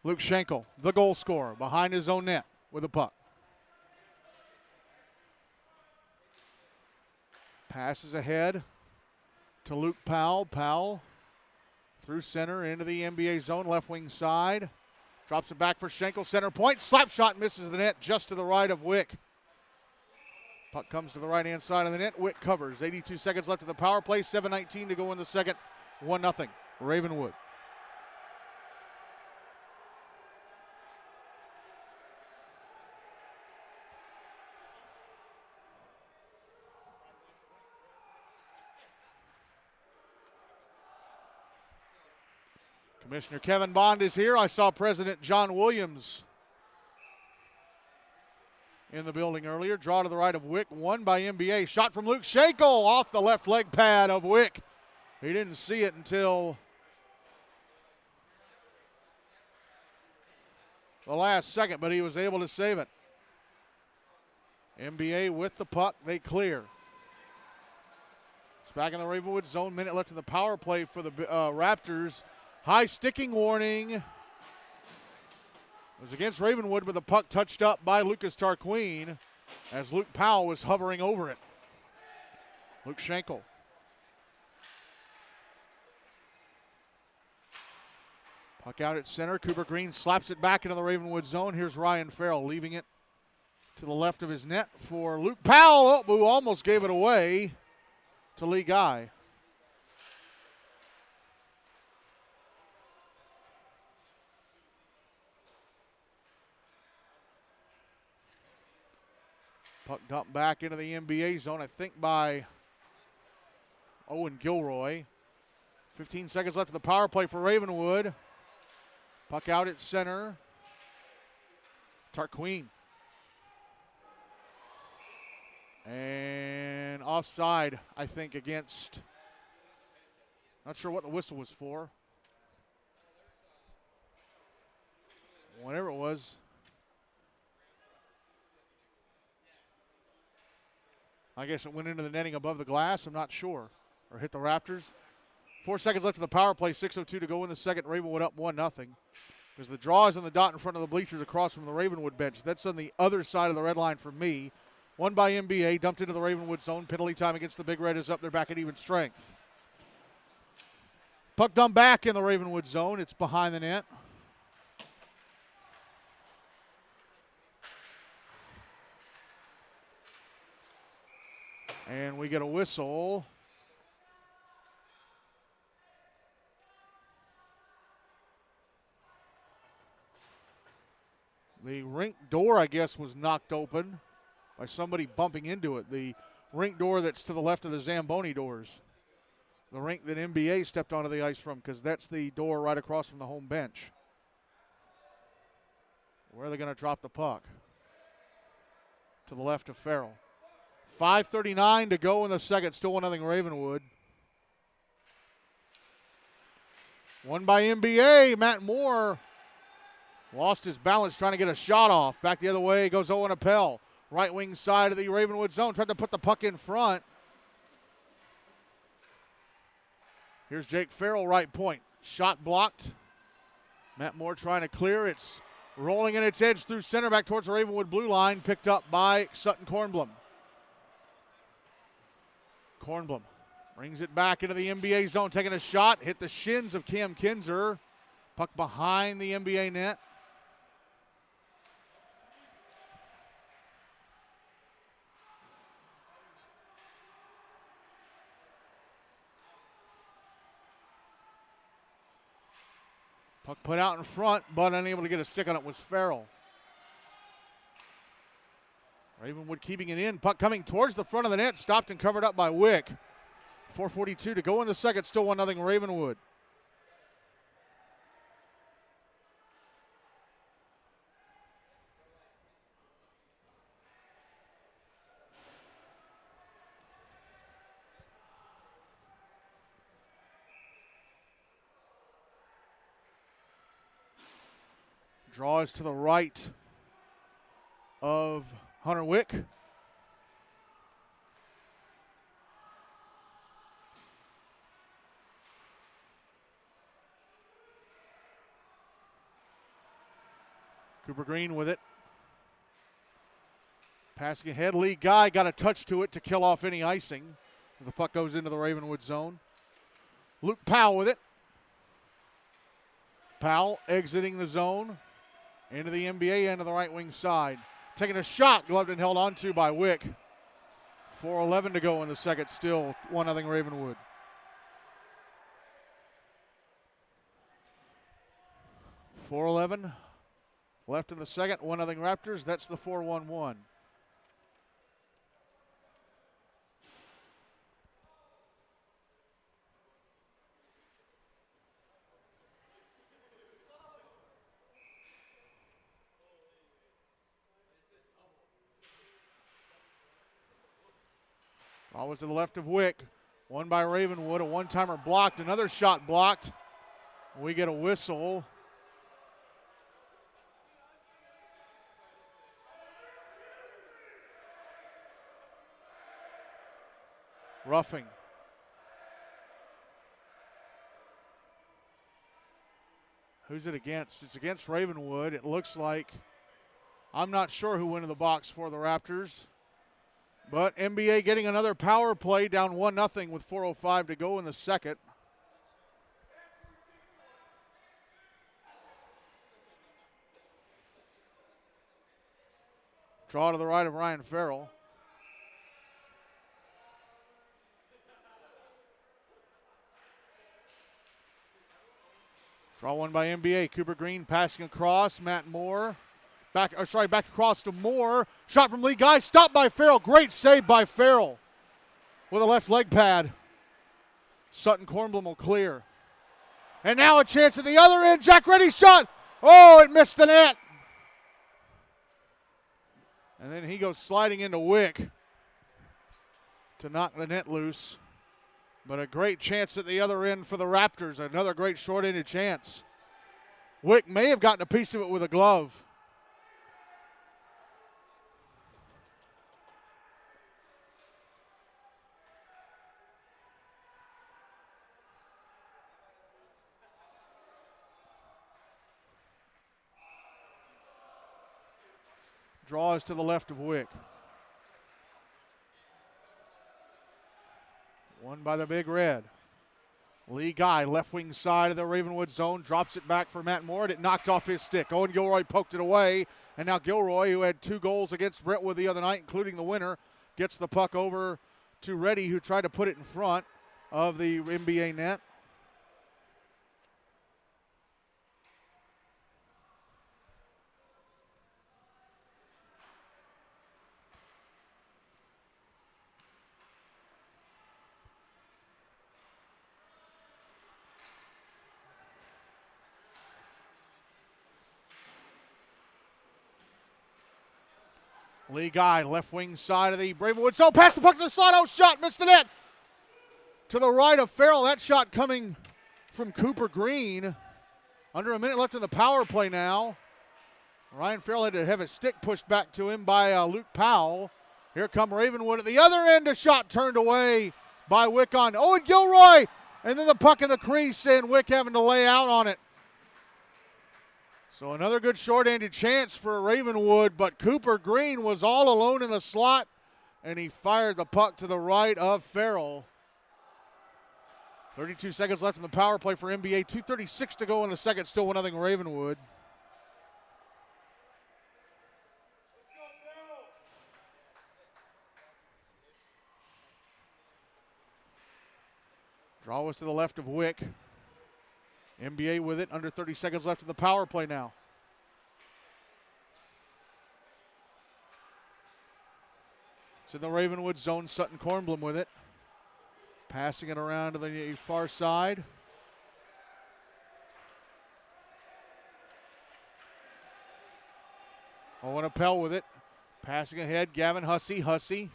Luke Schenkel, the goal scorer, behind his own net with the puck. Passes ahead to Luke Powell. Powell through center into the NBA zone, left wing side. Drops it back for Schenkel, center point. Slap shot misses the net just to the right of Wick. Puck comes to the right-hand side of the net. Wick covers. 82 seconds left of the power play. 7:19 to go in the second. 1-0 Ravenwood. Commissioner Kevin Bond is here. I saw President John Williams in the building earlier. Draw to the right of Wick, won by NBA. Shot from Luke Schenkel off the left leg pad of Wick. He didn't see it until the last second, but he was able to save it. NBA with the puck, they clear. It's back in the Ravenwood zone. Minute left in the power play for the Raptors. High sticking warning. It was against Ravenwood, but the puck touched up by Lucas Tarquin as Luke Powell was hovering over it. Luke Schenkel. Puck out at center. Cooper Greene slaps it back into the Ravenwood zone. Here's Ryan Farrell leaving it to the left of his net for Luke Powell, who almost gave it away to Lee Guy. Puck dumped back into the NBA zone, I think by Owen Gilroy. 15 seconds left of the power play for Ravenwood. Puck out at center. Tarquin. And offside, I think, against, not sure what the whistle was for. Whatever it was. I guess it went into the netting above the glass, I'm not sure. Or hit the rafters. 4 seconds left of the power play, 6:02 to go in the second. Ravenwood up 1-0. Because the draw is on the dot in front of the bleachers across from the Ravenwood bench. That's on the other side of the red line for me. Won by NBA, dumped into the Ravenwood zone. Penalty time against the Big Red is up. They're back at even strength. Puck dumped back in the Ravenwood zone. It's behind the net. And we get a whistle. The rink door, I guess, was knocked open by somebody bumping into it. The rink door that's to the left of the Zamboni doors. The rink that NBA stepped onto the ice from, because that's the door right across from the home bench. Where are they going to drop the puck? To the left of Farrell. 5:39 to go in the second. Still 1-0 Ravenwood. Won by NBA. Matt Moore lost his balance trying to get a shot off. Back the other way goes Owen Appel. Right wing side of the Ravenwood zone. Tried to put the puck in front. Here's Jake Farrell, right point. Shot blocked. Matt Moore trying to clear. It's rolling in its edge through center back towards the Ravenwood blue line. Picked up by Sutton Kornblum. Kornblum brings it back into the NBA zone. Taking a shot. Hit the shins of Cam Kinzer. Puck behind the NBA net. Puck put out in front, but unable to get a stick on it was Farrell. Ravenwood keeping it in. Puck coming towards the front of the net. Stopped and covered up by Wick. 4:42 to go in the second. Still 1-0 Ravenwood. Draw is to the right of Hunter Wick. Cooper Greene with it. Passing ahead. Lee Guy got a touch to it to kill off any icing as the puck goes into the Ravenwood zone. Luke Powell with it. Powell exiting the zone. Into the NBA end of the right wing side. Taking a shot, gloved and held onto by Wick. 4:11 to go in the second, still 1-0 Ravenwood. .411 left in the second, 1-0 Raptors. That's the 4-1-1. Ball was to the left of Wick. One by Ravenwood. A one-timer blocked. Another shot blocked. We get a whistle. Roughing. Who's it against? It's against Ravenwood. It looks like. I'm not sure who went in the box for the Raptors. But NBA getting another power play, down 1-0 with 4:05 to go in the second. Draw to the right of Ryan Farrell. Draw one by NBA. Cooper Greene passing across. Matt Moore. Back across to Moore. Shot from Lee Guy. Stopped by Farrell. Great save by Farrell with a left leg pad. Sutton Kornblum will clear. And now a chance at the other end. Jack Reddy's shot. Oh, it missed the net. And then he goes sliding into Wick to knock the net loose. But a great chance at the other end for the Raptors. Another great short-handed chance. Wick may have gotten a piece of it with a glove. Draws to the left of Wick. One by the Big Red. Lee Guy, left wing side of the Ravenwood zone, drops it back for Matt Moore. It knocked off his stick. Owen Gilroy poked it away. And now Gilroy, who had 2 goals against Brentwood the other night, including the winner, gets the puck over to Reddy, who tried to put it in front of the NBA net. Lee Guy, left wing side of the Ravenwood zone. Pass the puck to the slot. Oh, shot. Missed the net. To the right of Farrell. That shot coming from Cooper Greene. Under a minute left in the power play now. Ryan Farrell had to have his stick pushed back to him by Luke Powell. Here come Ravenwood at the other end. A shot turned away by Wick on Owen Gilroy. And then the puck in the crease and Wick having to lay out on it. So another good short-handed chance for Ravenwood, but Cooper Greene was all alone in the slot, and he fired the puck to the right of Farrell. 32 seconds left in the power play for NBA. 2:36 to go in the second. Still 1-0 Ravenwood. Draw was to the left of Wick. NBA with it, under 30 seconds left in the power play now. It's in the Ravenwood zone, Sutton Kornblum with it. Passing it around to the far side. Owen Appel with it. Passing ahead, Gavin Hussey.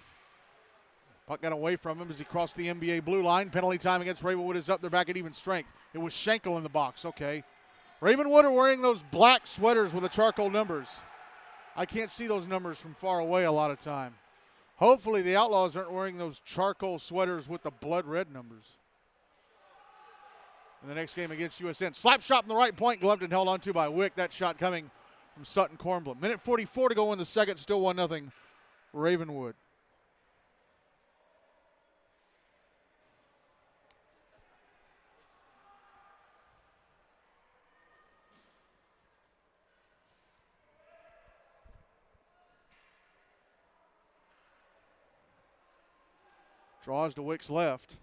Puck got away from him as he crossed the NBA blue line. Penalty time against Ravenwood is up. They're back at even strength. It was Schenkel in the box. Okay. Ravenwood are wearing those black sweaters with the charcoal numbers. I can't see those numbers from far away a lot of time. Hopefully the Outlaws aren't wearing those charcoal sweaters with the blood red numbers. In the next game against USN. Slap shot from the right point, gloved and held onto by Wick. That shot coming from Sutton Kornblum. Minute 44 to go in the second. Still 1-0 Ravenwood. Draws to Wick's left.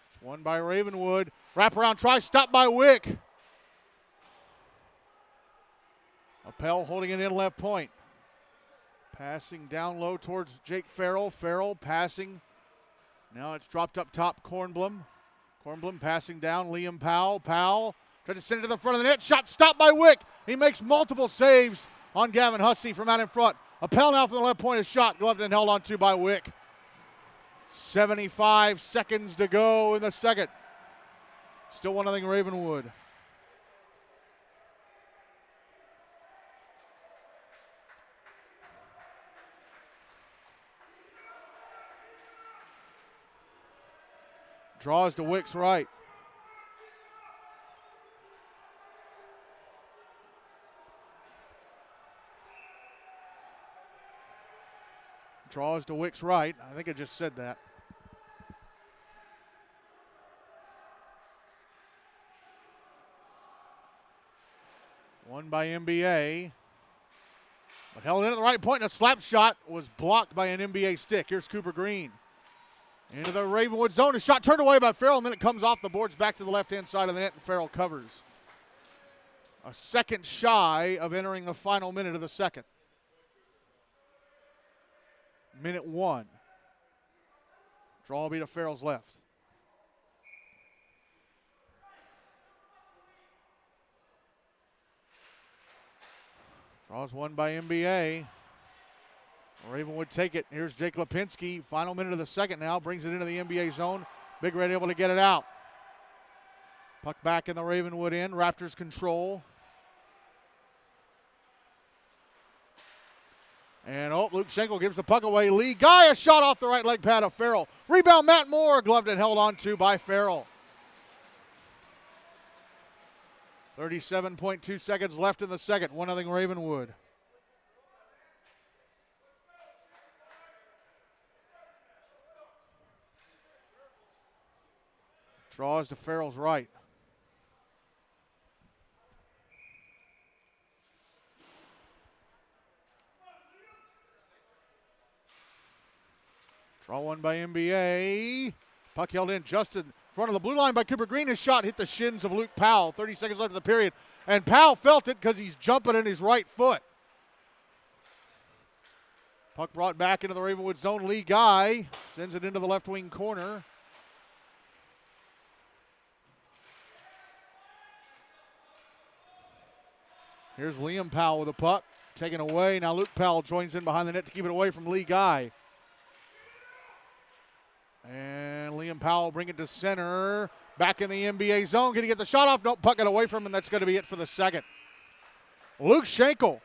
It's won by Ravenwood. Wraparound try, stopped by Wick. Appel holding it in left point. Passing down low towards Jake Farrell. Farrell passing. Now it's dropped up top, Kornblum. Kornblum passing down, Liam Powell. Powell Tried to send it to the front of the net. Shot stopped by Wick. He makes multiple saves on Gavin Hussey from out in front. A Appel now from the left point is shot. Gloved and held on to by Wick. 75 seconds to go in the second. Still 1-0 Ravenwood. Draws to Wick's right. Draws to Wick's right. I think I just said that. Won by NBA. But held in at the right point, and a slap shot was blocked by an NBA stick. Here's Cooper Greene. Into the Ravenwood zone. A shot turned away by Farrell, and then it comes off the boards back to the left-hand side of the net, and Farrell covers. A second shy of entering the final minute of the second. Minute 1. Draw will be to Farrell's left. Draws one by NBA. Ravenwood take it. Here's Jake Lipinski. Final minute of the second now. Brings it into the NBA zone. Big Red able to get it out. Puck back in the Ravenwood end. Raptors control. And Luke Schenkel gives the puck away. Lee Guy, a shot off the right leg pad of Farrell. Rebound Matt Moore. Gloved and held on to by Farrell. 37.2 seconds left in the second. 1-0 Ravenwood. Draws to Farrell's right. Draw one by NBA. Puck held in just in front of the blue line by Cooper Greene. His shot hit the shins of Luke Powell. 30 seconds left of the period. And Powell felt it because he's jumping in his right foot. Puck brought back into the Ravenwood zone. Lee Guy sends it into the left wing corner. Here's Liam Powell with the puck. Taken away. Now Luke Powell joins in behind the net to keep it away from Lee Guy. And Liam Powell bring it to center. Back in the NBA zone. Can he get the shot off? Nope, puck it away from him, and that's going to be it for the second. Luke Schenkel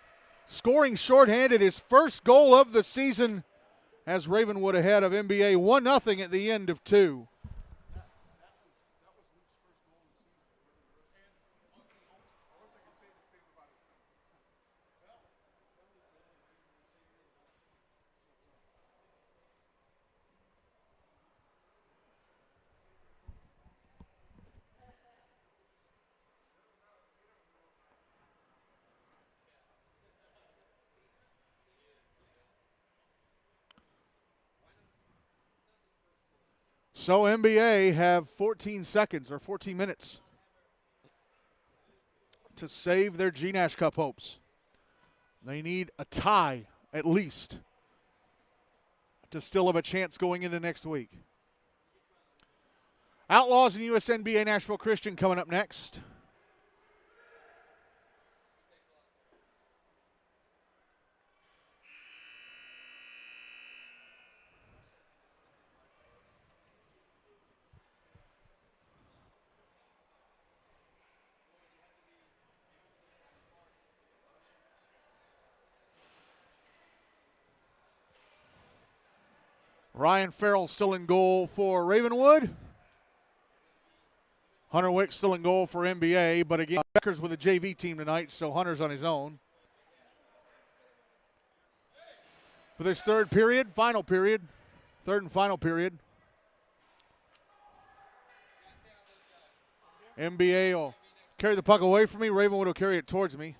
scoring shorthanded, his first goal of the season, has Ravenwood ahead of NBA 1-0 at the end of 2. So NBA have 14 seconds or 14 minutes to save their GNASH Cup hopes. They need a tie at least to still have a chance going into next week. Outlaws and USNBA Nashville Christian coming up next. Ryan Farrell still in goal for Ravenwood. Hunter Wick still in goal for NBA, but again, Becker's with a JV team tonight, so Hunter's on his own. For this third and final period. NBA will carry the puck away from me. Ravenwood will carry it towards me.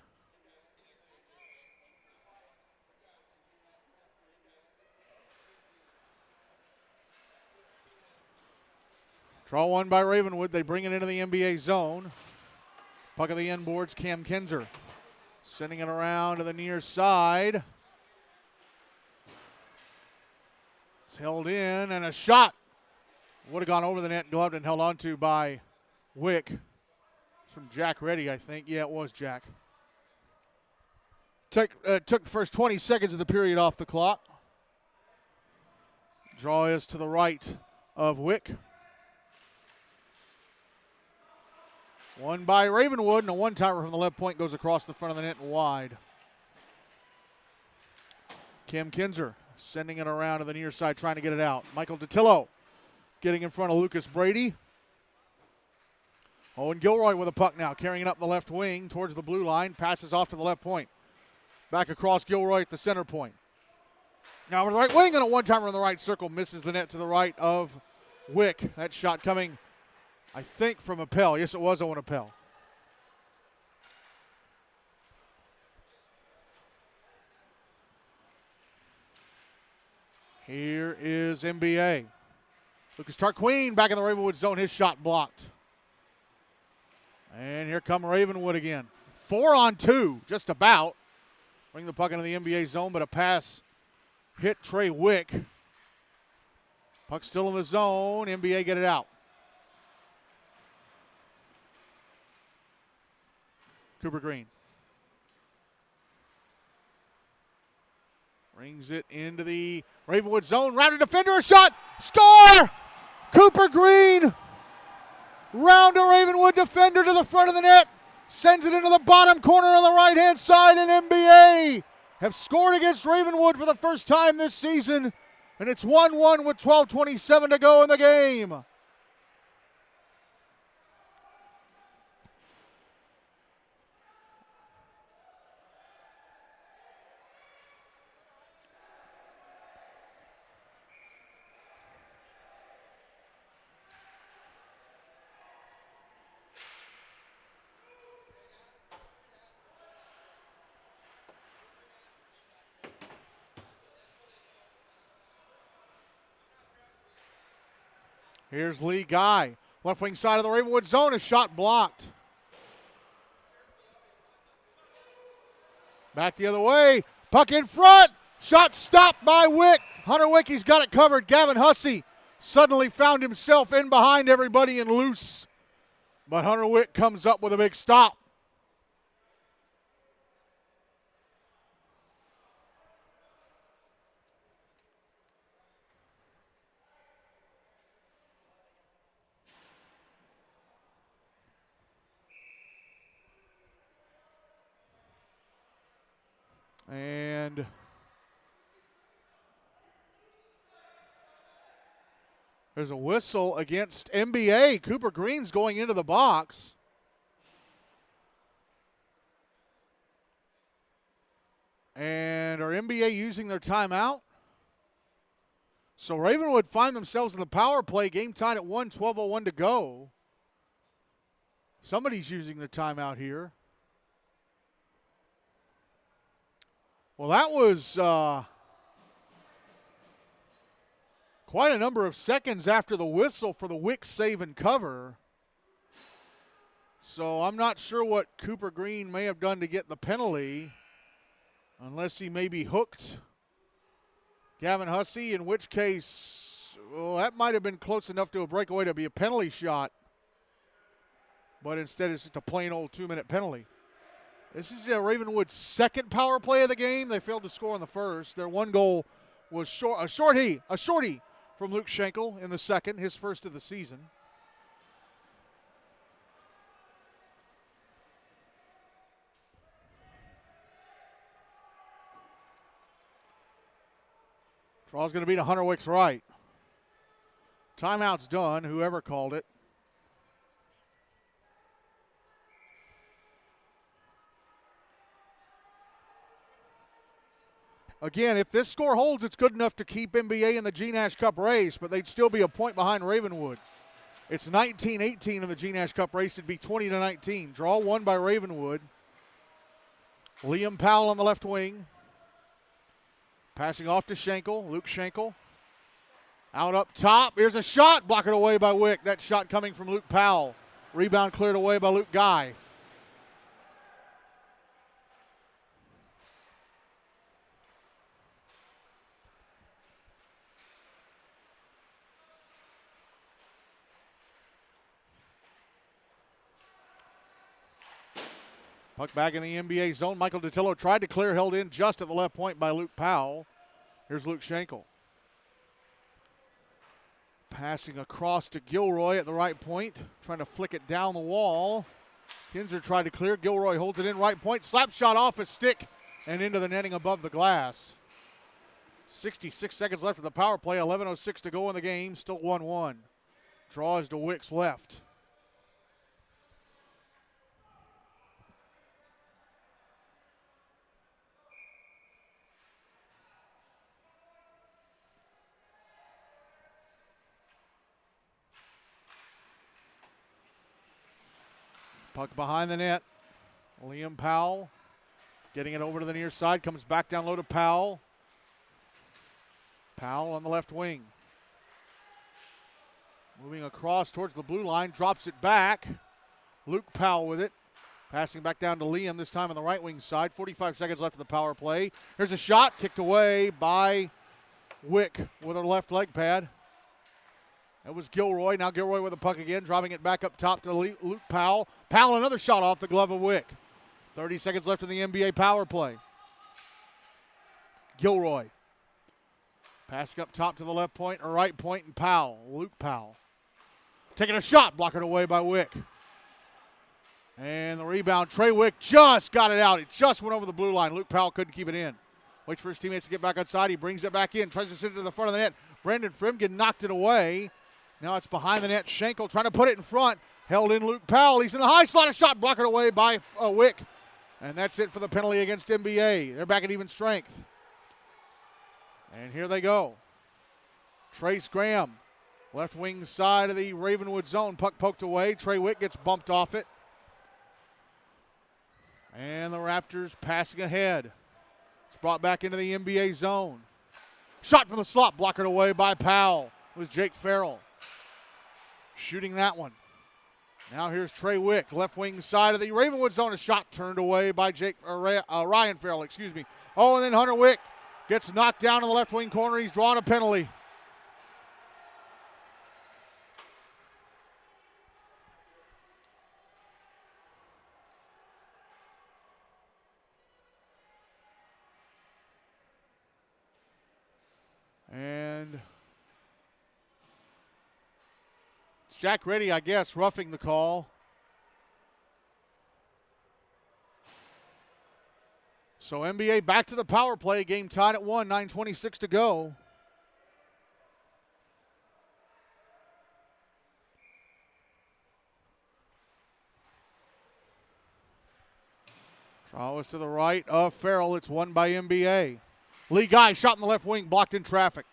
Draw one by Ravenwood. They bring it into the NBA zone. Puck of the end boards, Cam Kinzer. Sending it around to the near side. It's held in, and a shot would have gone over the net, gloved and held onto by Wick. from Jack Reddy, I think. Yeah, it was Jack. Took the first 20 seconds of the period off the clock. Draw is to the right of Wick. One by Ravenwood, and a one-timer from the left point goes across the front of the net and wide. Cam Kinzer sending it around to the near side, trying to get it out. Michael DiTillo getting in front of Lucas Brady. Owen Gilroy with a puck now, carrying it up the left wing towards the blue line. Passes off to the left point. Back across Gilroy at the center point. Now over the right wing, and a one-timer in the right circle. Misses the net to the right of Wick. That shot coming, I think, from Appel. Yes, it was Owen Appel. Here is NBA. Lucas Tarquin back in the Ravenwood zone. His shot blocked. And here come Ravenwood again. 4-on-2, just about. Bring the puck into the NBA zone, but a pass hit Trey Wick. Puck still in the zone. NBA get it out. Cooper Greene. Brings it into the Ravenwood zone. Rounded defender, a shot. Score! Cooper Greene. Round a Ravenwood defender to the front of the net. Sends it into the bottom corner on the right-hand side, and NBA have scored against Ravenwood for the first time this season. And it's 1-1 with 12:27 to go in the game. Here's Lee Guy. Left wing side of the Ravenwood zone. A shot blocked. Back the other way. Puck in front. Shot stopped by Wick. Hunter Wick, he's got it covered. Gavin Hussey suddenly found himself in behind everybody and loose. But Hunter Wick comes up with a big stop. And there's a whistle against NBA. Cooper Greene's going into the box. And are NBA using their timeout? So Ravenwood find themselves in the power play. Game tied at 1, 12:01 to go. Somebody's using their timeout here. Well, that was quite a number of seconds after the whistle for the Wick save and cover. So I'm not sure what Cooper Greene may have done to get the penalty, unless he maybe hooked Gavin Hussey, in which case, well, that might have been close enough to a breakaway to be a penalty shot. But instead it's just a plain old 2-minute penalty. This is Ravenwood's second power play of the game. They failed to score in the first. Their one goal was a shorty from Luke Schenkel in the second, his first of the season. Traw's going to be to Hunter Wick's right. Timeout's done, whoever called it. Again, if this score holds, it's good enough to keep NBA in the GNASH Cup race, but they'd still be a point behind Ravenwood. It's 19-18 in the GNASH Cup race. It'd be 20-19. Draw one by Ravenwood. Liam Powell on the left wing. Passing off to Schenkel, Luke Schenkel. Out up top, here's a shot, blocked away by Wick. That shot coming from Luke Powell. Rebound cleared away by Luke Guy. Puck back in the NBA zone. Michael Datillo tried to clear, held in just at the left point by Luke Powell. Here's Luke Schenkel. Passing across to Gilroy at the right point, trying to flick it down the wall. Kinzer tried to clear. Gilroy holds it in right point. Slap shot off his stick and into the netting above the glass. 66 seconds left of the power play. 11:06 to go in the game. Still 1-1. Draws to Wick's left. Puck behind the net. Liam Powell getting it over to the near side. Comes back down low to Powell. Powell on the left wing. Moving across towards the blue line. Drops it back. Luke Powell with it. Passing back down to Liam, this time on the right wing side. 45 seconds left of the power play. Here's a shot kicked away by Wick with her left leg pad. That was Gilroy. Now Gilroy with the puck again, dropping it back up top to Luke Powell. Powell, another shot off the glove of Wick. 30 seconds left in the NBA power play. Gilroy. Passing up top to the left point or right point, and Powell, Luke Powell. Taking a shot, blocking away by Wick. And the rebound, Trey Wick just got it out. It just went over the blue line. Luke Powell couldn't keep it in. Waits for his teammates to get back outside. He brings it back in, tries to send it to the front of the net. Brandon Frimgen knocked it away. Now it's behind the net. Schenkel trying to put it in front. Held in Luke Powell. He's in the high slot. A shot blocked away by Wick. And that's it for the penalty against NBA. They're back at even strength. And here they go. Trace Graham. Left wing side of the Ravenwood zone. Puck poked away. Trey Wick gets bumped off it. And the Raptors passing ahead. It's brought back into the NBA zone. Shot from the slot. Blocked away by Powell. It was Jake Farrell shooting that one. Now here's Trey Wick, left wing side of the Ravenwood zone. A shot turned away by Ryan Farrell, Oh, and then Hunter Wick gets knocked down in the left wing corner. He's drawn a penalty. And it's Jack Reddy, I guess, roughing the call. So NBA back to the power play. Game tied at 1, 9:26 to go. Draw is to the right of Farrell. It's won by NBA. Lee Guy shot in the left wing, blocked in traffic.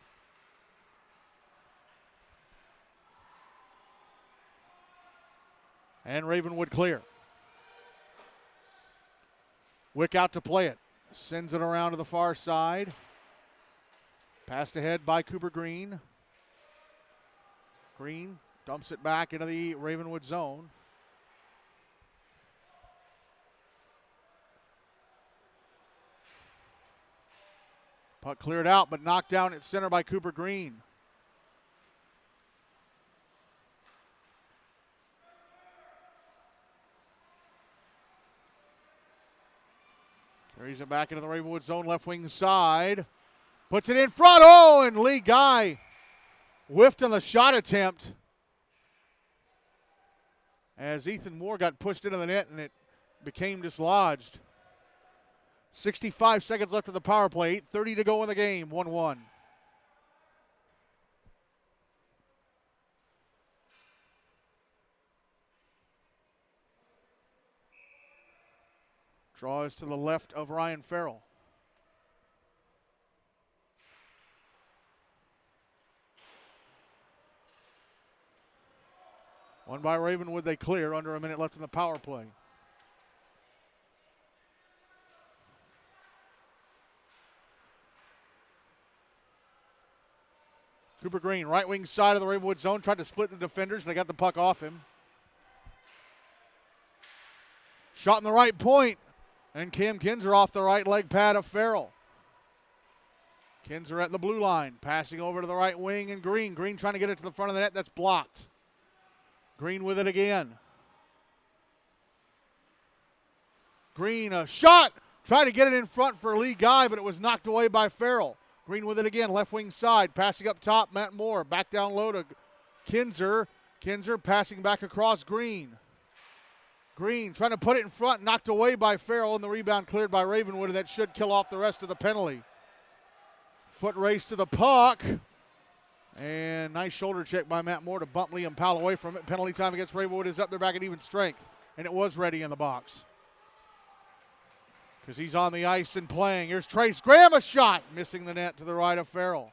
And Ravenwood clear. Wick out to play it. Sends it around to the far side. Passed ahead by Cooper Greene. Greene dumps it back into the Ravenwood zone. Puck cleared out, but knocked down at center by Cooper Greene. Carries it back into the Ravenwood zone, left wing side. Puts it in front. Oh, and Lee Guy whiffed on the shot attempt as Ethan Moore got pushed into the net and it became dislodged. 65 seconds left of the power play. 8:30 to go in the game. 1-1. Draws to the left of Ryan Farrell. One by Ravenwood, they clear. Under a minute left in the power play. Cooper Greene, right wing side of the Ravenwood zone, tried to split the defenders. They got the puck off him. Shot in the right point. And Cam Kinzer off the right leg pad of Farrell. Kinzer at the blue line, passing over to the right wing, and Greene. Greene trying to get it to the front of the net. That's blocked. Greene with it again. Greene, a shot. Tried to get it in front for Lee Guy, but it was knocked away by Farrell. Greene with it again, left wing side. Passing up top, Matt Moore. Back down low to Kinzer. Kinzer passing back across Greene. Greene trying to put it in front, knocked away by Farrell, and the rebound cleared by Ravenwood, and that should kill off the rest of the penalty. Foot race to the puck. And nice shoulder check by Matt Moore to bump Liam Powell away from it. Penalty time against Ravenwood is up there back at even strength. And it was ready in the box. Because he's on the ice and playing. Here's Trace Graham, a shot. Missing the net to the right of Farrell.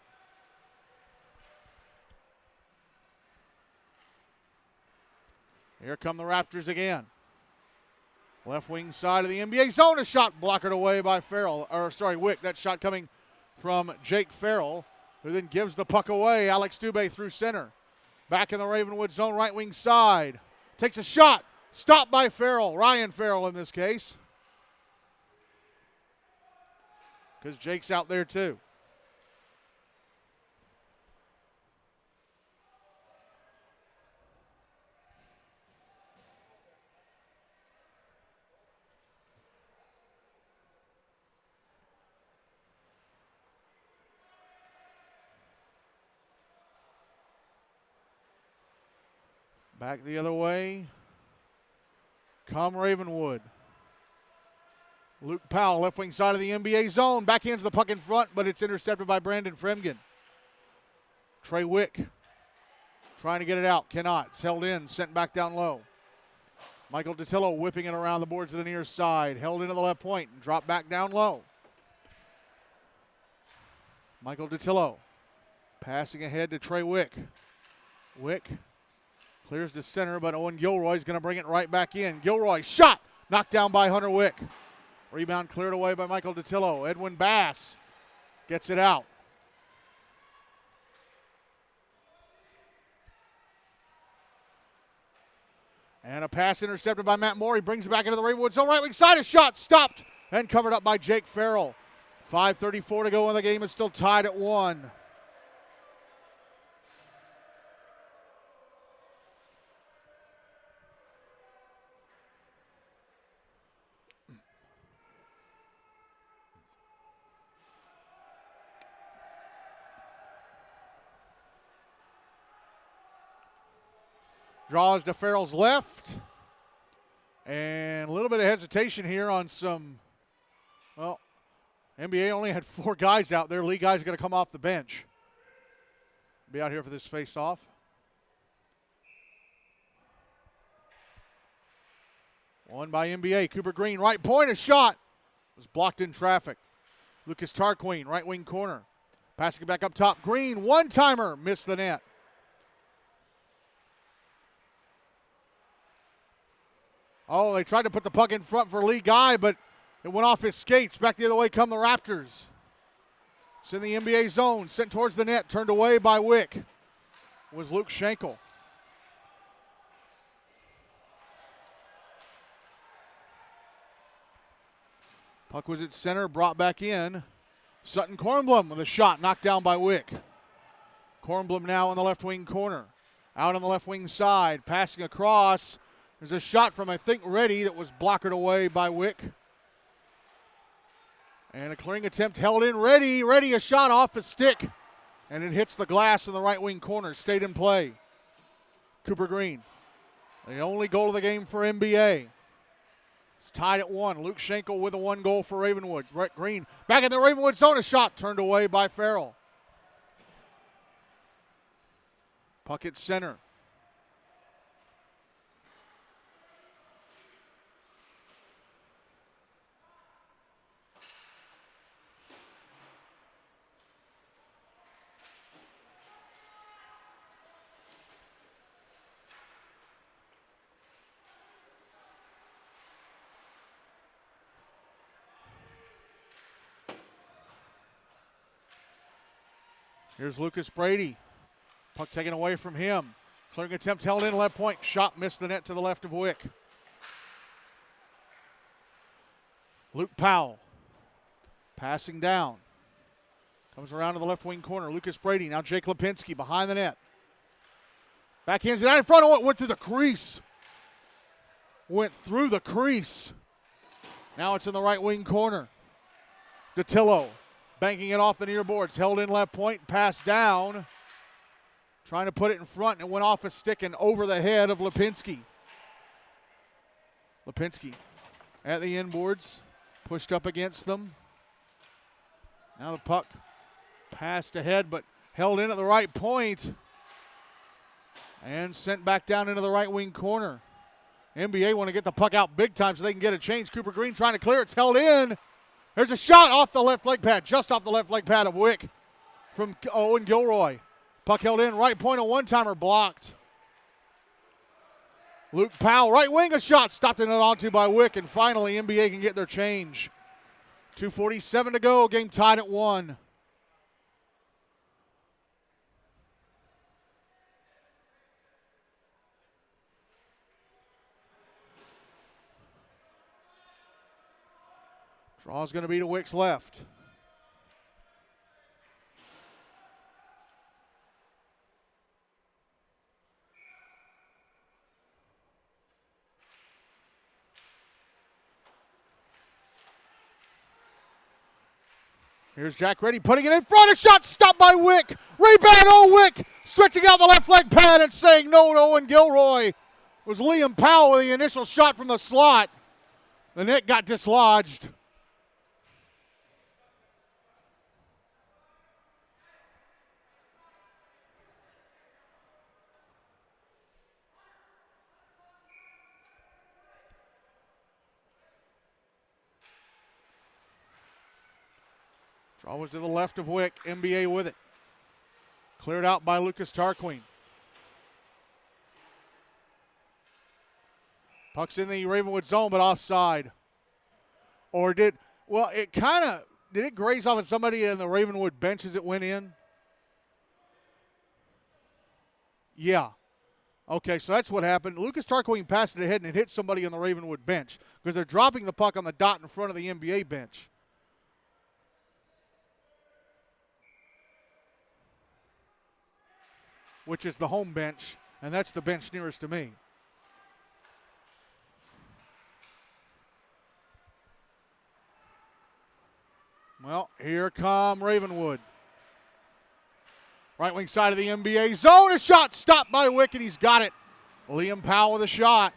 Here come the Raptors again. Left wing side of the NBA zone, a shot blockered away by Wick. That shot coming from Jake Farrell, who then gives the puck away. Alex Dubé through center. Back in the Ravenwood zone, right wing side. Takes a shot. Stopped by Farrell. Ryan Farrell in this case. Because Jake's out there too. Back the other way. Come Ravenwood. Luke Powell, left wing side of the NBA zone. Backhands the puck in front, but it's intercepted by Brandon Fremgen. Trey Wick trying to get it out. Cannot. It's held in. Sent back down low. Michael Datillo whipping it around the boards to the near side. Held into the left point and dropped back down low. Michael Datillo passing ahead to Trey Wick. Wick clears the center, but Owen Gilroy's going to bring it right back in. Gilroy shot, knocked down by Hunter Wick. Rebound cleared away by Michael Datillo. Edwin Bass gets it out. And a pass intercepted by Matt Moore. He brings it back into the Ravenwood zone. Right wing side, a shot stopped and covered up by Jake Farrell. 5:34 to go in the game. It's still tied at 1. Draws to Farrell's left. And a little bit of hesitation here on some, well, NBA only had 4 guys out there. Lee Guy's going to come off the bench. Be out here for this face-off. Won by NBA. Cooper Greene, right point, a shot. Was blocked in traffic. Lucas Tarquin, right wing corner. Passing it back up top. Greene, one-timer, missed the net. Oh, they tried to put the puck in front for Lee Guy, but it went off his skates. Back the other way come the Raptors. It's in the NBA zone. Sent towards the net. Turned away by Wick. Was Luke Schenkel. Puck was at center. Brought back in. Sutton Kornblum with a shot. Knocked down by Wick. Kornblum now in the left wing corner. Out on the left wing side. Passing across. There's a shot from, I think, Reddy that was blockered away by Wick. And a clearing attempt held in. Reddy, a shot off a stick. And it hits the glass in the right wing corner. Stayed in play. Cooper Greene. The only goal of the game for NBA. It's tied at 1. Luke Schenkel with a 1 goal for Ravenwood. Greene back in the Ravenwood zone. A shot turned away by Farrell. Puck at center. Here's Lucas Brady. Puck taken away from him. Clearing attempt held in, left point. Shot missed the net to the left of Wick. Luke Powell. Passing down. Comes around to the left wing corner. Lucas Brady. Now Jake Lipinski behind the net. Backhands it out in front. Oh, it went through the crease. Went through the crease. Now it's in the right wing corner. DeTillo banking it off the near boards. Held in left point, passed down. Trying to put it in front, and it went off a stick and over the head of Lipinski. Lipinski at the inboards, pushed up against them. Now the puck passed ahead, but held in at the right point and sent back down into the right wing corner. NBA want to get the puck out big time so they can get a change. Cooper Greene trying to clear. It's held in. There's a shot off the left leg pad, just off the left leg pad of Wick from Owen Gilroy. Puck held in, right point, a one-timer blocked. Luke Powell, right wing, a shot, stopped in and onto by Wick, and finally NBA can get their change. 2:47 to go, game tied at 1. Draw's going to be to Wick's left. Here's Jack Reddy putting it in front. A shot stopped by Wick. Rebound, Wick stretching out the left leg pad and saying no to Owen Gilroy. It was Liam Powell with the initial shot from the slot. The net got dislodged. Draw was to the left of Wick. NBA with it. Cleared out by Lucas Tarquin. Puck's in the Ravenwood zone, but offside. Or did it graze off of somebody in the Ravenwood bench as it went in? Yeah. Okay, so that's what happened. Lucas Tarquin passed it ahead and it hit somebody on the Ravenwood bench because they're dropping the puck on the dot in front of the NBA bench. Which is the home bench, and that's the bench nearest to me. Well, here come Ravenwood. Right wing side of the NBA zone. A shot stopped by Wick, and he's got it. Liam Powell with a shot.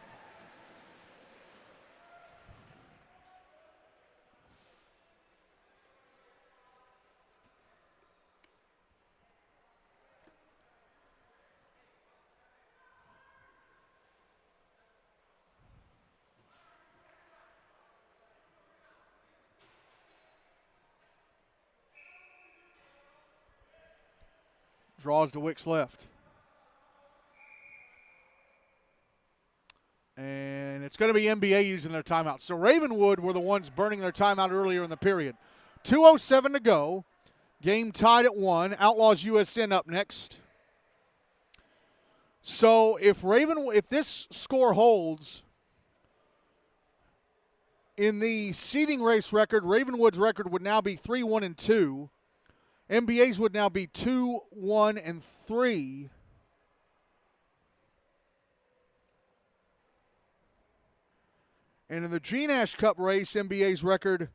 Draws to Wick's left. And it's going to be NBA using their timeout. So Ravenwood were the ones burning their timeout earlier in the period. 2:07 to go. Game tied at 1. Outlaws USN up next. So if this score holds, in the seeding race record, Ravenwood's record would now be 3-1-2. NBA's would now be 2-1-3. And in the GNASH Cup race, NBA's record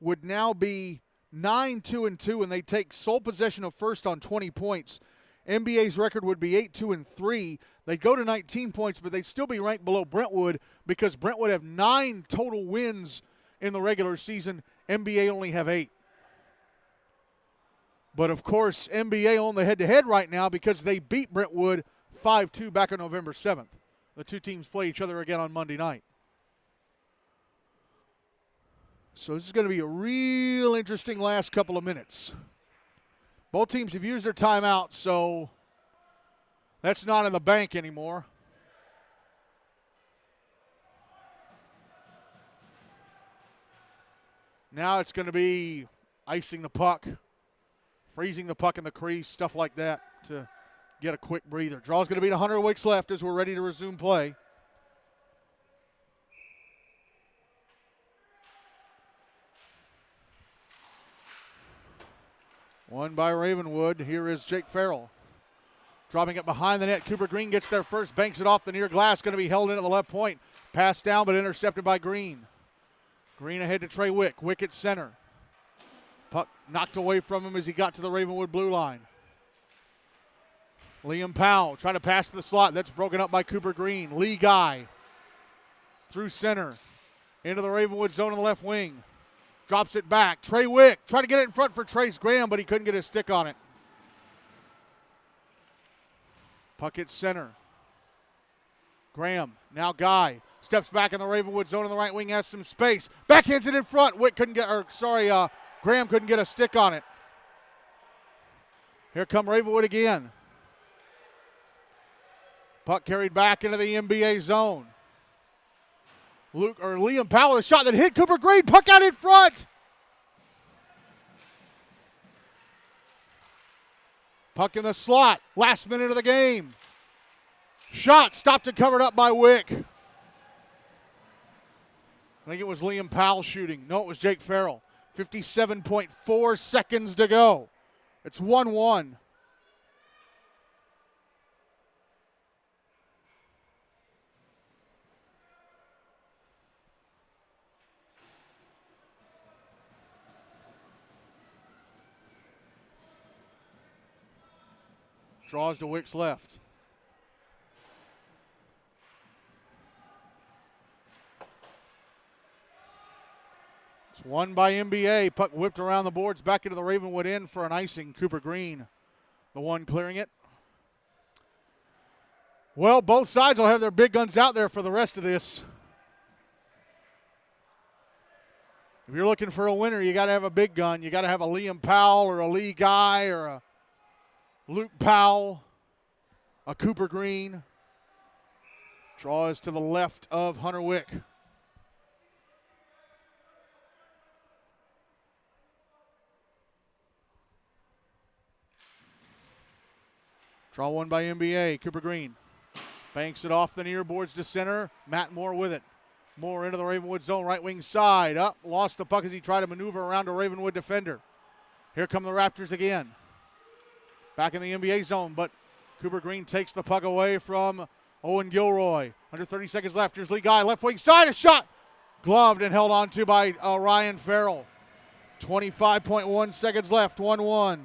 would now be 9-2-2, and they take sole possession of first on 20 points. NBA's record would be 8-2-3. They'd go to 19 points, but they'd still be ranked below Brentwood because Brentwood have 9 total wins in the regular season. NBA only have 8. But, of course, NBA on the head-to-head right now because they beat Brentwood 5-2 back on November 7th. The two teams play each other again on Monday night. So this is going to be a real interesting last couple of minutes. Both teams have used their timeout, so that's not in the bank anymore. Now it's going to be icing the puck. Freezing the puck in the crease, stuff like that to get a quick breather. Draw's going to be to Hunter Wick's left as we're ready to resume play. Won by Ravenwood. Here is Jake Farrell. Dropping it behind the net. Cooper Greene gets there first, banks it off the near glass. Going to be held in at the left point. Passed down but intercepted by Greene. Greene ahead to Trey Wick. Wick at center. Puck knocked away from him as he got to the Ravenwood blue line. Liam Powell trying to pass to the slot. That's broken up by Cooper Greene. Lee Guy through center. Into the Ravenwood zone on the left wing. Drops it back. Trey Wick trying to get it in front for Trace Graham, but he couldn't get his stick on it. Puck at center. Graham, now Guy. Steps back in the Ravenwood zone on the right wing, has some space. Backhands it in front. Wick couldn't get, Graham couldn't get a stick on it. Here come Ravenwood again. Puck carried back into the NBA zone. Liam Powell, a shot that hit Cooper Greene. Puck out in front. Puck in the slot. Last minute of the game. Shot stopped and covered up by Wick. I think it was Liam Powell shooting. No, it was Jake Farrell. 57.4 seconds to go. It's 1-1. Draws to Wick's left. It's won by NBA. Puck whipped around the boards back into the Ravenwood end for an icing. Cooper Greene, the one clearing it. Well, both sides will have their big guns out there for the rest of this. If you're looking for a winner, you got to have a big gun. You got to have a Liam Powell or a Lee Guy or a Luke Powell, a Cooper Greene. Draws to the left of Hunter Wick. Draw one by NBA. Cooper Greene banks it off the near boards to center. Matt Moore with it. Moore into the Ravenwood zone, right wing side. Up, lost the puck as he tried to maneuver around a Ravenwood defender. Here come the Raptors again. Back in the NBA zone, but Cooper Greene takes the puck away from Owen Gilroy. Under 30 seconds left. Here's Lee Guy, left wing side, a shot. Gloved and held on to by Ryan Farrell. 25.1 seconds left, 1-1.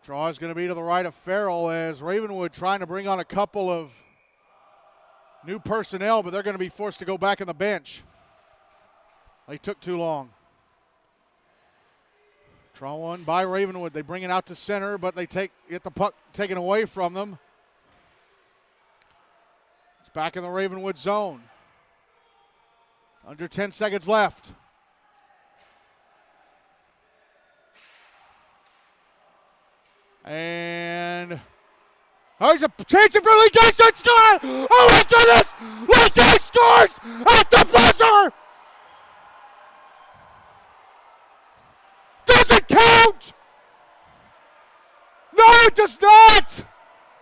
Draw is going to be to the right of Farrell as Ravenwood trying to bring on a couple of new personnel, but they're going to be forced to go back on the bench. They took too long. Draw one by Ravenwood. They bring it out to center, but they get the puck taken away from them. It's back in the Ravenwood zone. Under 10 seconds left. And there's a chance for Lee Guy to score! Oh my goodness! Lee Guy scores at the buzzer! Does it count? No, it does not!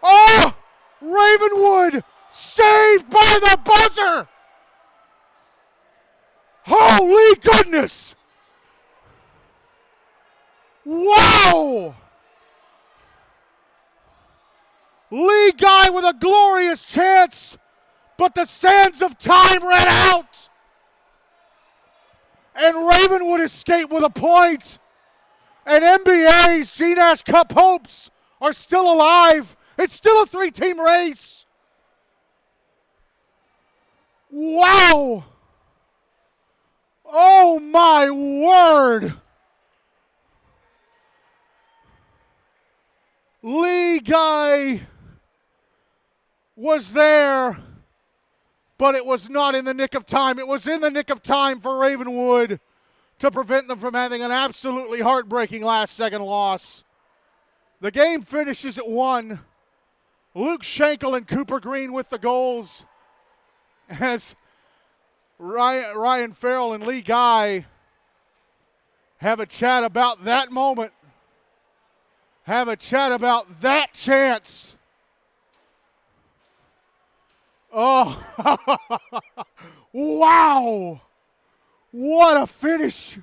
Oh! Ravenwood saved by the buzzer! Holy goodness! Wow! Lee Guy with a glorious chance, but the sands of time ran out. And Ravenwood escaped with a point. And NBA's GNASH Cup hopes are still alive. It's still a three-team race. Wow. Oh my word. Lee Guy was there, but it was not in the nick of time. It was in the nick of time for Ravenwood to prevent them from having an absolutely heartbreaking last-second loss. The game finishes at 1. Luke Schenkel and Cooper Greene with the goals as Ryan Farrell and Lee Guy have a chat about that moment, have a chat about that chance. Oh, wow. What a finish.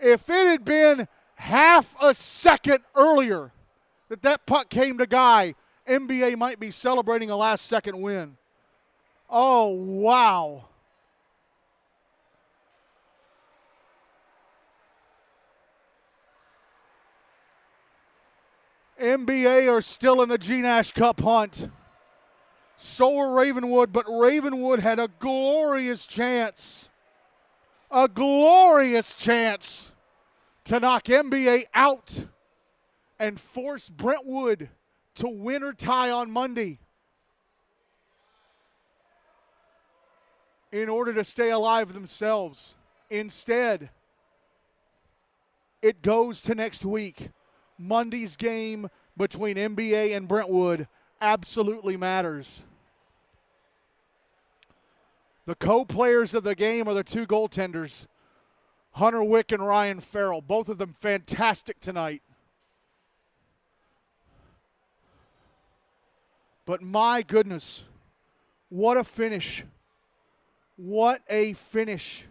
If it had been half a second earlier that puck came to Guy, NBA might be celebrating a last-second win. Oh, wow. NBA are still in the GNASH Cup hunt. So are Ravenwood, but Ravenwood had a glorious chance. A glorious chance to knock NBA out and force Brentwood to win or tie on Monday in order to stay alive themselves. Instead, it goes to next week. Monday's game between NBA and Brentwood absolutely matters. The co-players of the game are the two goaltenders, Hunter Wick and Ryan Farrell. Both of them fantastic tonight. But my goodness, what a finish. What a finish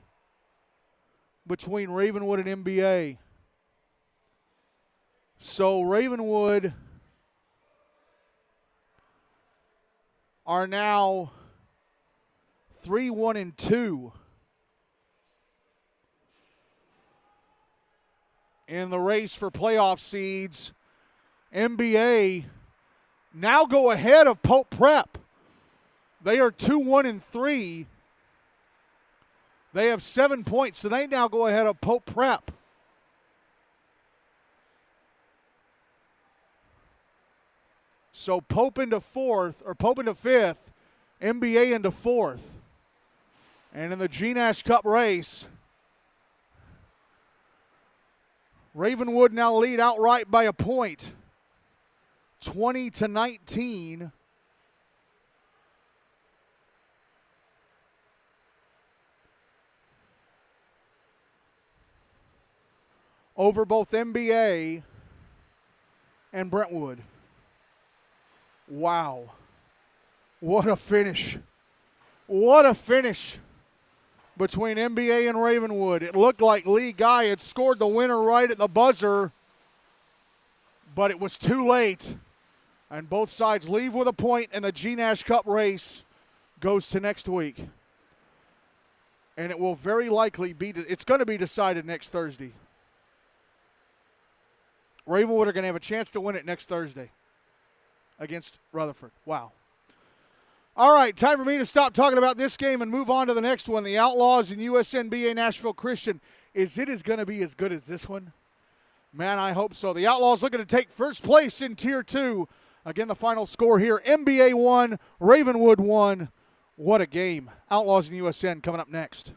between Ravenwood and NBA. So Ravenwood are now 3-1-2 in the race for playoff seeds. NBA now go ahead of Pope Prep. They are 2-1-3. They have 7 points, so they now go ahead of Pope Prep. So Pope into fifth, NBA into fourth. And in the GNASH Cup race, Ravenwood now lead outright by a point, 20-19. Over both NBA and Brentwood. Wow. What a finish. What a finish between NBA and Ravenwood. It looked like Lee Guy had scored the winner right at the buzzer, but it was too late. And both sides leave with a point, and the GNASH Cup race goes to next week. And it will very likely be, it's going to be decided next Thursday. Ravenwood are going to have a chance to win it next Thursday against Rutherford. Wow. All right, time for me to stop talking about this game and move on to the next one. The Outlaws and USNBA Nashville Christian. Is it going to be as good as this one? Man, I hope so. The Outlaws looking to take first place in Tier 2. Again, the final score here, NBA 1, Ravenwood 1. What a game. Outlaws and USN coming up next.